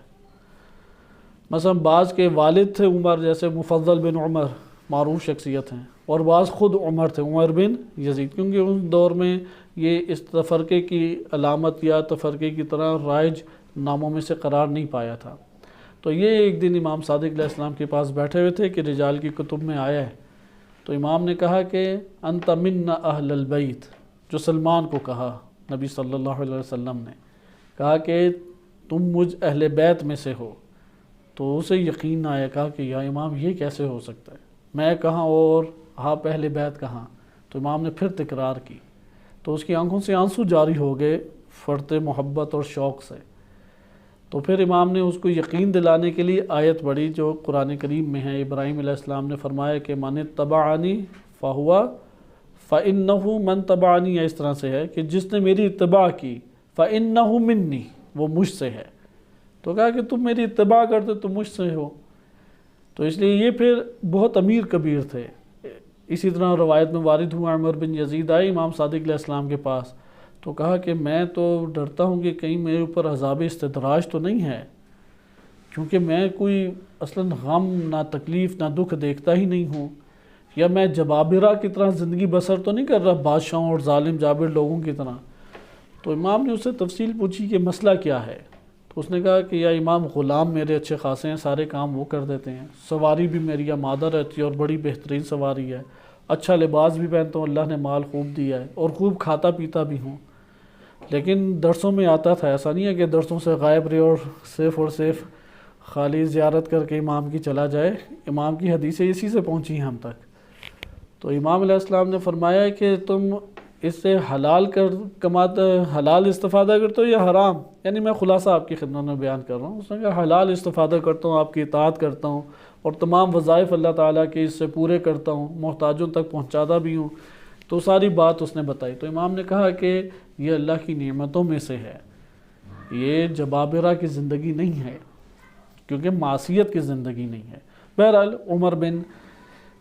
مثلا بعض کے والد تھے عمر، جیسے مفضل بن عمر معروف شخصیت ہیں، اور بعض خود عمر تھے، عمر بن یزید، کیونکہ اس دور میں یہ اس تفرقے کی علامت یا تفرقے کی طرح رائج ناموں میں سے قرار نہیں پایا تھا۔ تو یہ ایک دن امام صادق علیہ السلام کے پاس بیٹھے ہوئے تھے کہ رجال کی کتب میں آیا ہے، تو امام نے کہا کہ انت منا اہل البیت، جو سلمان کو کہا، نبی صلی اللہ علیہ وسلم نے کہا کہ تم مجھ اہل بیت میں سے ہو، تو اسے یقین نہ آیا، کہا کہ یا امام یہ کیسے ہو سکتا ہے، میں کہاں اور آپ اہل بیت کہاں؟ تو امام نے پھر تکرار کی، تو اس کی آنکھوں سے آنسو جاری ہو گئے فرط محبت اور شوق سے۔ تو پھر امام نے اس کو یقین دلانے کے لیے آیت پڑھی جو قرآن کریم میں ہے۔ ابراہیم علیہ السلام نے فرمایا کہ من اتبعنی فہوا فإنہ من تبعنی، اس طرح سے ہے کہ جس نے میری اتباع کی فإنہ منی، وہ مجھ سے ہے، تو کہا کہ تم میری اتباع کرتے تو مجھ سے ہو۔ تو اس لیے یہ پھر بہت امیر کبیر تھے۔ اسی طرح روایت میں وارد ہوا، عمر بن یزید آئے امام صادق علیہ السلام کے پاس، تو کہا کہ میں تو ڈرتا ہوں کہ کہیں میرے اوپر عذاب استدراج تو نہیں ہے، کیونکہ میں کوئی اصلاً غم نہ تکلیف نہ دکھ دیکھتا ہی نہیں ہوں، یا میں جبابرہ کی طرح زندگی بسر تو نہیں کر رہا بادشاہوں اور ظالم جابر لوگوں کی طرح۔ تو امام نے اس سے تفصیل پوچھی کہ مسئلہ کیا ہے، تو اس نے کہا کہ یا امام غلام میرے اچھے خاصے ہیں، سارے کام وہ کر دیتے ہیں، سواری بھی میری مادہ رہتی ہے اور بڑی بہترین سواری ہے، اچھا لباس بھی پہنتا ہوں، اللہ نے مال خوب دیا ہے، اور خوب کھاتا پیتا بھی ہوں، لیکن درسوں میں آتا تھا، ایسا نہیں ہے کہ درسوں سے غائب رہے اور صرف خالی زیارت کر کے امام کی چلا جائے۔ امام کی حدیثیں اسی سے پہنچی ہیں ہم تک۔ تو امام علیہ السلام نے فرمایا کہ تم اس سے حلال حلال استفادہ کرتے ہو یا حرام، یعنی میں خلاصہ آپ کی خدمت میں بیان کر رہا ہوں۔ اس نے کہا حلال استفادہ کرتا ہوں، آپ کی اطاعت کرتا ہوں، اور تمام وظائف اللہ تعالیٰ کے اس سے پورے کرتا ہوں، محتاجوں تک پہنچاتا بھی ہوں۔ تو ساری بات اس نے بتائی۔ تو امام نے کہا کہ یہ اللہ کی نعمتوں میں سے ہے، یہ جبابرہ کی زندگی نہیں ہے، کیونکہ معصیت کی زندگی نہیں ہے۔ بہرحال عمر بن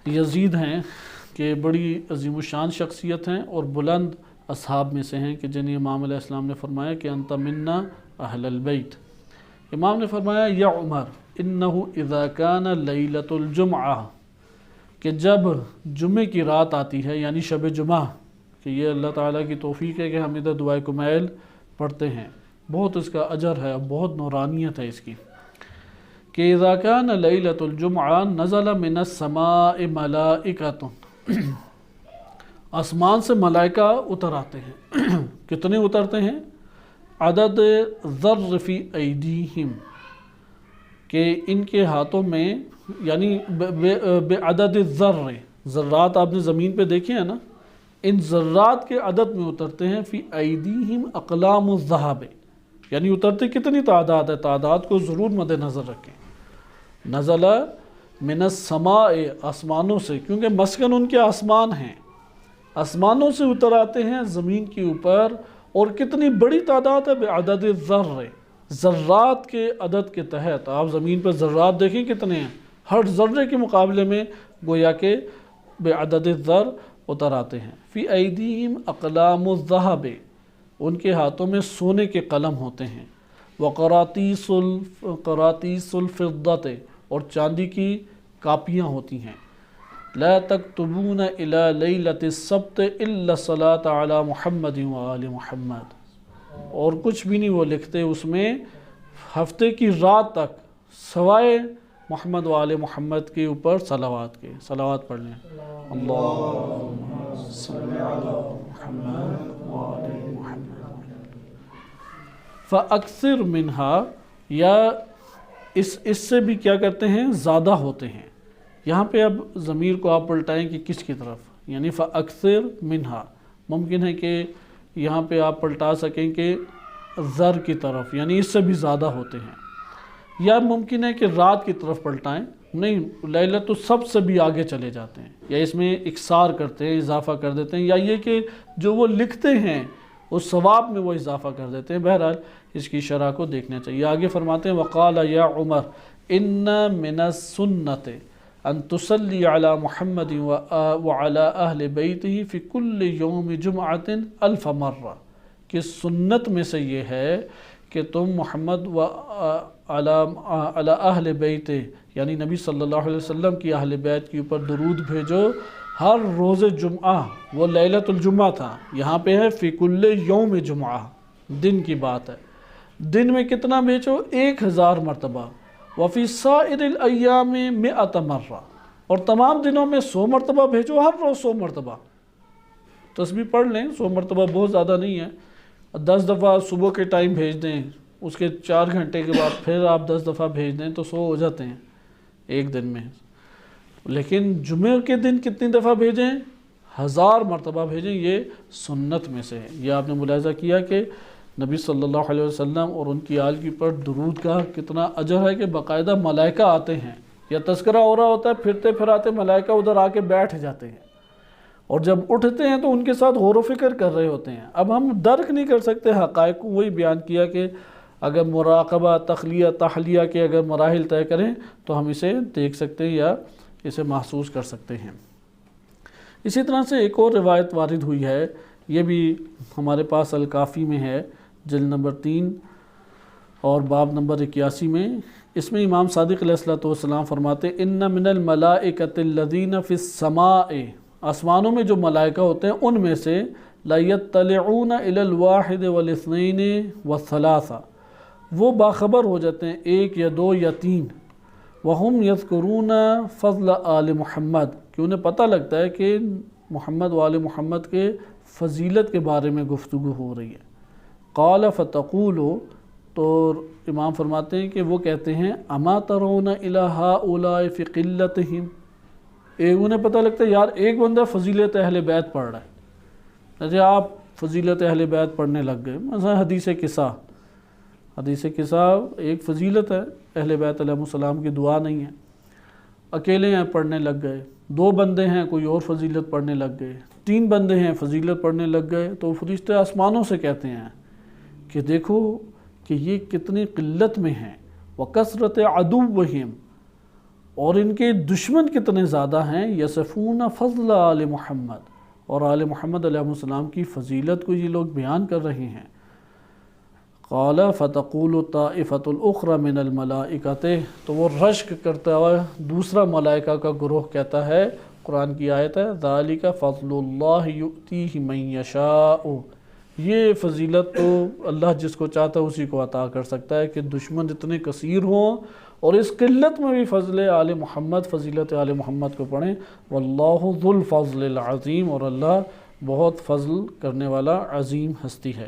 یزید ہیں کہ بڑی عظیم الشان شخصیت ہیں اور بلند اصحاب میں سے ہیں کہ جنہیں امام علیہ السلام نے فرمایا کہ انت منا اہل البیت۔ امام نے فرمایا یا عمر انہ اذا کان لیلۃ الجمعہ، کہ جب جمعے کی رات آتی ہے، یعنی شب جمعہ، کہ یہ اللہ تعالیٰ کی توفیق ہے کہ ہم ادھر دعائے کمیل پڑھتے ہیں، بہت اس کا اجر ہے، بہت نورانیت ہے اس کی، کہ اذا کان لیلۃ الجمعہ نزل من السماء ملائکۃ، آسمان سے ملائکہ اتر آتے ہیں کتنے اترتے ہیں؟ عدد ذر فی ایدیہم، کہ ان کے ہاتھوں میں، یعنی بعدد الذر، ذرات آپ نے زمین پہ دیکھے ہیں نا، ان ذرات کے عدد میں اترتے ہیں، فی ایدیہم اقلام الذہب، یعنی اترتے کتنی تعداد ہے، تعداد کو ضرور مد نظر رکھیں۔ نزل من السماء، آسمانوں سے، کیونکہ مسکن ان کے آسمان ہیں، آسمانوں سے اتر آتے ہیں زمین کے اوپر، اور کتنی بڑی تعداد ہے، بعدد الذر، ذرات کے عدد کے تحت۔ آپ زمین پر ذرات دیکھیں کتنے ہیں، ہر ذرے کے مقابلے میں گویا کہ بعدد الذر اتر آتے ہیں۔ فی ایدیہم اقلام الذہب، ان کے ہاتھوں میں سونے کے قلم ہوتے ہیں، وقراطیس الفضۃ، اور چاندی کی کاپیاں ہوتی ہیں۔ لا تکتبون الی لیلۃ السبت الا الصلاۃ علی محمد وآل محمد، اور کچھ بھی نہیں وہ لکھتے اس میں ہفتے کی رات تک سوائے محمد وآل محمد کے اوپر صلوات کے، صلوات پڑھ لیں، اللہم صلی علی محمد وآل محمد۔ فاکثر منہا، یا اس سے بھی کیا کرتے ہیں، زیادہ ہوتے ہیں۔ یہاں پہ اب ضمیر کو آپ پلٹائیں کہ کس کی طرف، یعنی فاکثر منہا، ممکن ہے کہ یہاں پہ آپ پلٹا سکیں کہ ذر کی طرف، یعنی اس سے بھی زیادہ ہوتے ہیں، یا ممکن ہے کہ رات کی طرف پلٹائیں، نہیں لیلۃ السبت سے بھی آگے چلے جاتے ہیں، یا اس میں اکثار کرتے ہیں، اضافہ کر دیتے ہیں، یا یہ کہ جو وہ لکھتے ہیں اس ثواب میں وہ اضافہ کر دیتے ہیں۔ بہرحال اس کی شرح کو دیکھنا چاہیے۔ آگے فرماتے ہیں وقال یا عمر ان من السنت ان تصلی علی محمد وعلی اہل بیتہ فی کل یوم جمعۃ 1000 مرہ، کہ سنت میں سے یہ ہے کہ تم محمد و علی اہل بیت، یعنی نبی صلی اللہ علیہ وسلم کی اہل بیت کے اوپر درود بھیجو ہر روز جمعہ، وہ لیلۃ الجمعہ تھا، یہاں پہ ہے فی کل یوم جمعہ، دن کی بات ہے، دن میں کتنا بھیجو؟ 1000 مرتبہ، وفی سائر الایام 100 مرہ، اور تمام دنوں میں 100 مرتبہ بھیجو، ہر روز 100 مرتبہ۔ تسبیح پڑھ لیں، 100 مرتبہ بہت زیادہ نہیں ہے، 10 دفعہ صبح کے ٹائم بھیج دیں، اس کے 4 گھنٹے کے بعد پھر آپ 10 دفعہ بھیج دیں تو 100 ہو جاتے ہیں ایک دن میں۔ لیکن جمعہ کے دن کتنی دفعہ بھیجیں؟ 1000 مرتبہ بھیجیں، یہ سنت میں سے ہے۔ یہ آپ نے ملاحظہ کیا کہ نبی صلی اللہ علیہ وسلم اور ان کی آل کے اوپر درود کا کتنا اجر ہے، کہ باقاعدہ ملائکہ آتے ہیں، یا تذکرہ ہو رہا ہوتا ہے، پھرتے پھراتے ملائکہ ادھر آ کے بیٹھ جاتے ہیں، اور جب اٹھتے ہیں تو ان کے ساتھ غور و فکر کر رہے ہوتے ہیں۔ اب ہم درک نہیں کر سکتے حقائق کو، وہی بیان کیا کہ اگر مراقبہ، تخلیہ، تحلیہ کے اگر مراحل طے کریں تو ہم اسے دیکھ سکتے ہیں یا اسے محسوس کر سکتے ہیں۔ اسی طرح سے ایک اور روایت وارد ہوئی ہے، یہ بھی ہمارے پاس الکافی میں ہے، جلد نمبر 3 اور باب نمبر 81 میں۔ اس میں امام صادق علیہ السلام فرماتے ان من الملائکۃ الذین فی السماء، آسمانوں میں جو ملائکہ ہوتے ہیں ان میں سے لا یطلعون الی الواحد والاثنین والثلاثہ، وہ باخبر ہو جاتے ہیں 1 یا 2 یا 3، وہم یذکرون فضل آل محمد، کہ انہیں پتہ لگتا ہے کہ محمد و آل محمد کے فضیلت کے بارے میں گفتگو ہو رہی ہے۔ قال فتقول، تو امام فرماتے ہیں کہ وہ کہتے ہیں اما ترون الی ہؤلاء فی قلتہم، انہیں پتہ لگتا ہے یار ایک بندہ فضیلت اہل بیت پڑھ رہا ہے، جیسے آپ فضیلت اہل بیت پڑھنے لگ گئے، مثلا حدیث قصہ ایک فضیلت ہے، اہل بیت علیہ السلام کی دعا نہیں ہے، اکیلے ہیں پڑھنے لگ گئے، 2 بندے ہیں کوئی اور فضیلت پڑھنے لگ گئے، 3 بندے ہیں فضیلت پڑھنے لگ گئے، تو فرشتے آسمانوں سے کہتے ہیں کہ دیکھو کہ یہ کتنی قلت میں ہیں، وکثرت عدوہم، اور ان کے دشمن کتنے زیادہ ہیں، یصفون فضل آل محمد، اور آل محمد علیہ السلام کی فضیلت کو یہ لوگ بیان کر رہے ہیں۔ قال فتقول طائفۃ الاخری من الملائکۃ، تو وہ رشک کرتا ہوا دوسرا ملائکہ کا گروہ کہتا ہے، قرآن کی آیت ہے ذالک فضل اللہ یؤتیہ من یشاء، یہ فضیلت تو اللہ جس کو چاہتا ہے اسی کو عطا کر سکتا ہے کہ دشمن اتنے کثیر ہوں اور اس قلت میں بھی فضل آل محمد، فضیلت آل محمد کو پڑھیں۔ واللہ ذو الفضل العظیم، اور اللہ بہت فضل کرنے والا عظیم ہستی ہے۔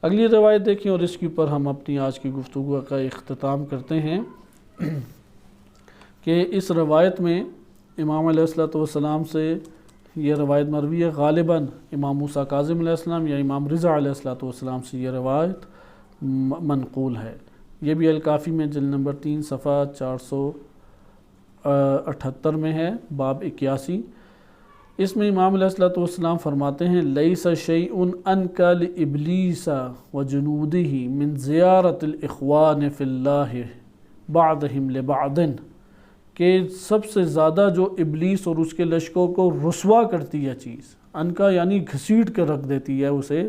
اگلی روایت دیکھیں اور اس کے اوپر ہم اپنی آج کی گفتگو کا اختتام کرتے ہیں کہ اس روایت میں امام علیہ السلام سے یہ روایت مروی ہے، غالباً امام موسیٰ کاظم علیہ السلام یا امام رضا علیہ السلام سے یہ روایت منقول ہے۔ یہ بھی الکافی میں جلد نمبر 3 صفحہ 478 میں ہے، باب 81۔ اس میں امام علیہ السلام فرماتے ہیں لیس شیء انکا لابلیس وجنودہ من زیارت الاخوان فی اللہ بعضہم لبعض، کہ سب سے زیادہ جو ابلیس اور اس کے لشکروں کو رسوا کرتی ہے چیز، انکا یعنی گھسیٹ کے رکھ دیتی ہے، اسے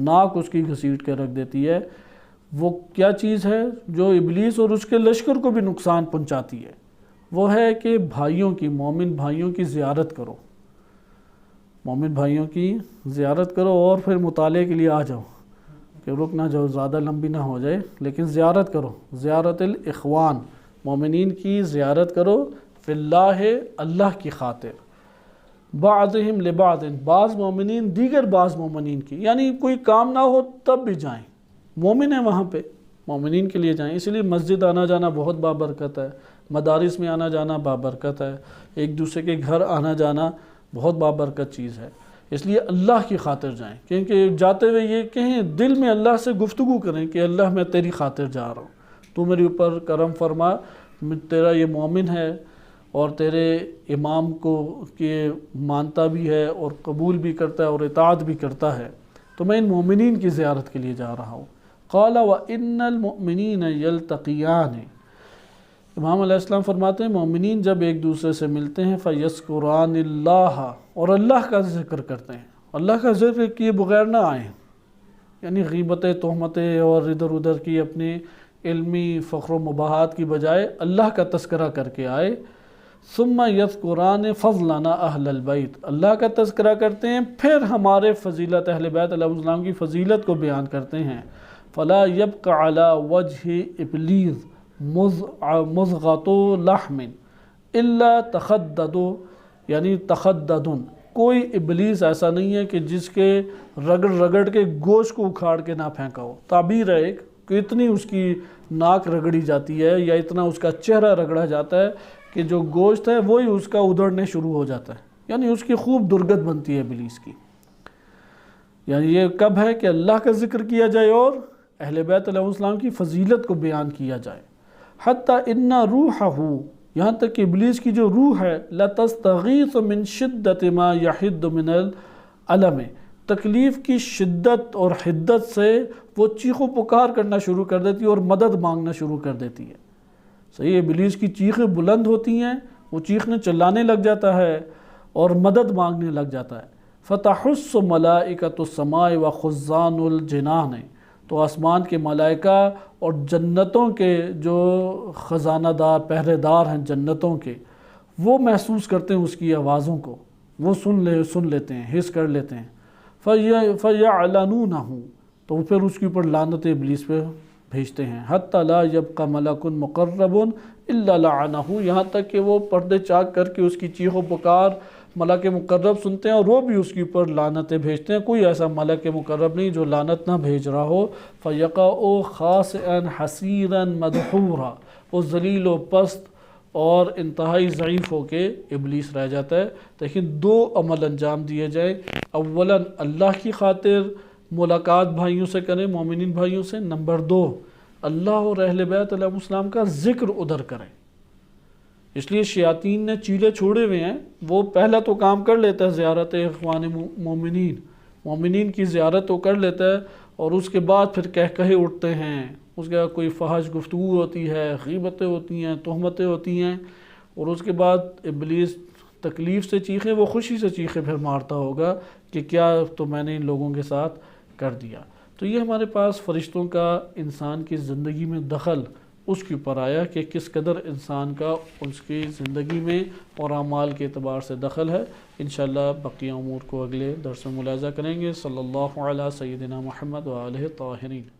ناک اس کی گھسیٹ کے رکھ دیتی ہے، وہ کیا چیز ہے جو ابلیس اور اس کے لشکر کو بھی نقصان پہنچاتی ہے؟ وہ ہے کہ بھائیوں کی، مومن بھائیوں کی زیارت کرو، مومن بھائیوں کی زیارت کرو، اور پھر مطالعے کے لیے آ جاؤ کہ رک نہ جاؤ، زیادہ لمبی نہ ہو جائے، لیکن زیارت کرو، زیارت الاخوان، مومنین کی زیارت کرو، فی اللہ اللہ کی خاطر، بعضہم لبعض، بعض مومنین دیگر بعض مومنین کی، یعنی کوئی کام نہ ہو تب بھی جائیں، مومن ہیں وہاں پہ، مومنین کے لیے جائیں۔ اس لیے مسجد آنا جانا بہت بابرکت ہے، مدارس میں آنا جانا بابرکت ہے، ایک دوسرے کے گھر آنا جانا بہت بابرکت چیز ہے، اس لیے اللہ کی خاطر جائیں، کیونکہ جاتے ہوئے یہ کہیں دل میں اللہ سے گفتگو کریں کہ اللہ میں تیری خاطر جا رہا ہوں، تو میرے اوپر کرم فرما، تیرا یہ مومن ہے اور تیرے امام کو کہ مانتا بھی ہے اور قبول بھی کرتا ہے اور اطاعت بھی کرتا ہے، تو میں ان مومنین کی زیارت کے لیے جا رہا ہوں۔ قال وَإِنَّ الْمُؤْمِنِينَ يَلْتَقِيَانِ، امام علیہ السلام فرماتے ہیں مومنین جب ایک دوسرے سے ملتے ہیں فَيَذْكُرَانِ اللَّهَ، اور اللہ کا ذکر کرتے ہیں، اللہ کا ذکر کیے بغیر نہ آئیں، یعنی غیبتیں، تہمتیں اور ادھر ادھر کی اپنی علمی فخر و مباحات کی بجائے اللہ کا تذکرہ کر کے آئے۔ ثم یذکران فضلنا اہل البیت، اللہ کا تذکرہ کرتے ہیں پھر ہمارے فضیلت اہل بیت علیہ السلام کی فضیلت کو بیان کرتے ہیں۔ فلا یبق علی وجہ ابلیس مضغۃ لحم الا تخدد، یعنی تخدد، کوئی ابلیس ایسا نہیں ہے کہ جس کے رگڑ رگڑ کے گوشت کو اکھاڑ کے نہ پھینکا ہو، تعبیر ہے ایک کہ اتنی اس کی ناک رگڑی جاتی ہے یا اتنا اس کا چہرہ رگڑا جاتا ہے کہ جو گوشت ہے وہی اس کا ادھڑنے شروع ہو جاتا ہے، یعنی اس کی خوب درگت بنتی ہے ابلیس کی۔ یعنی یہ کب ہے کہ اللہ کا ذکر کیا جائے اور اہل بیت علیہ السلام کی فضیلت کو بیان کیا جائے۔ حتیٰ ان روحہ، یہاں تک کہ ابلیس کی جو روح ہے، لَتَسْتَغِيثُ مِنْ شِدَّةِ مَا يَحِدُّ مِنَ الْعَلَمِ، تکلیف کی شدت اور حدت سے وہ چیخ و پکار کرنا شروع کر دیتی ہے اور مدد مانگنا شروع کر دیتی ہے۔ صحیح، ابلیس کی چیخیں بلند ہوتی ہیں، وہ چیخنے چلانے لگ جاتا ہے اور مدد مانگنے لگ جاتا ہے۔ فَتَحُسُّ مَلَائِكَةُ السَّمَاءِ وَخُزَّانُ الْجِنَانِ، تو آسمان کے ملائکہ اور جنتوں کے جو خزانہ دار پہرے دار ہیں جنتوں کے، وہ محسوس کرتے ہیں اس کی آوازوں کو، وہ سن لیتے ہیں، حس کر لیتے ہیں۔ فَيَعْلَنُونَهُ، تو پھر اس کے اوپر لعنت ابلیس پہ بھیجتے ہیں۔ حَتَّى لَا يَبْقَ مَلَكٌ مُقَرَّبٌ إِلَّا لَعَنَهُ، یہاں تک کہ وہ پردے چاک کر کے اس کی چیخ و پکار ملک مقرب سنتے ہیں اور وہ بھی اس کے اوپر لعنتیں بھیجتے ہیں، کوئی ایسا ملک مقرب نہیں جو لعنت نہ بھیج رہا ہو۔ فَيَقَعُ خَاسِئًا حَسِيرًا مَدْحُورًا، وہ ذلیل و پست اور انتہائی ضعیف ہو کے ابلیس رہ جاتا ہے۔ لیکن دو عمل انجام دیے جائیں، اولاً اللہ کی خاطر ملاقات بھائیوں سے کریں، مومنین بھائیوں سے، نمبر 2 اللہ اور اہل بیت علیہ السلام کا ذکر ادھر کریں۔ اس لیے شیاطین نے چیلے چھوڑے ہوئے ہیں، وہ پہلا تو کام کر لیتا ہے زیارت اخوان مومنین کی زیارت تو کر لیتا ہے، اور اس کے بعد پھر کہے اٹھتے ہیں، اس کے بعد کوئی فحش گفتگو ہوتی ہے، غیبتیں ہوتی ہیں، تہمتیں ہوتی ہیں، اور اس کے بعد ابلیس تکلیف سے چیخے، وہ خوشی سے چیخے پھر مارتا ہوگا کہ کیا تو میں نے ان لوگوں کے ساتھ کر دیا۔ تو یہ ہمارے پاس فرشتوں کا انسان کی زندگی میں دخل اس کے اوپر آیا کہ کس قدر انسان کا اس کی زندگی میں اور اعمال کے اعتبار سے دخل ہے۔ انشاءاللہ بقیہ امور کو اگلے درس میں ملاحظہ کریں گے۔ صلی اللہ علیہ سیدنا محمد و آلہ الطاہرین۔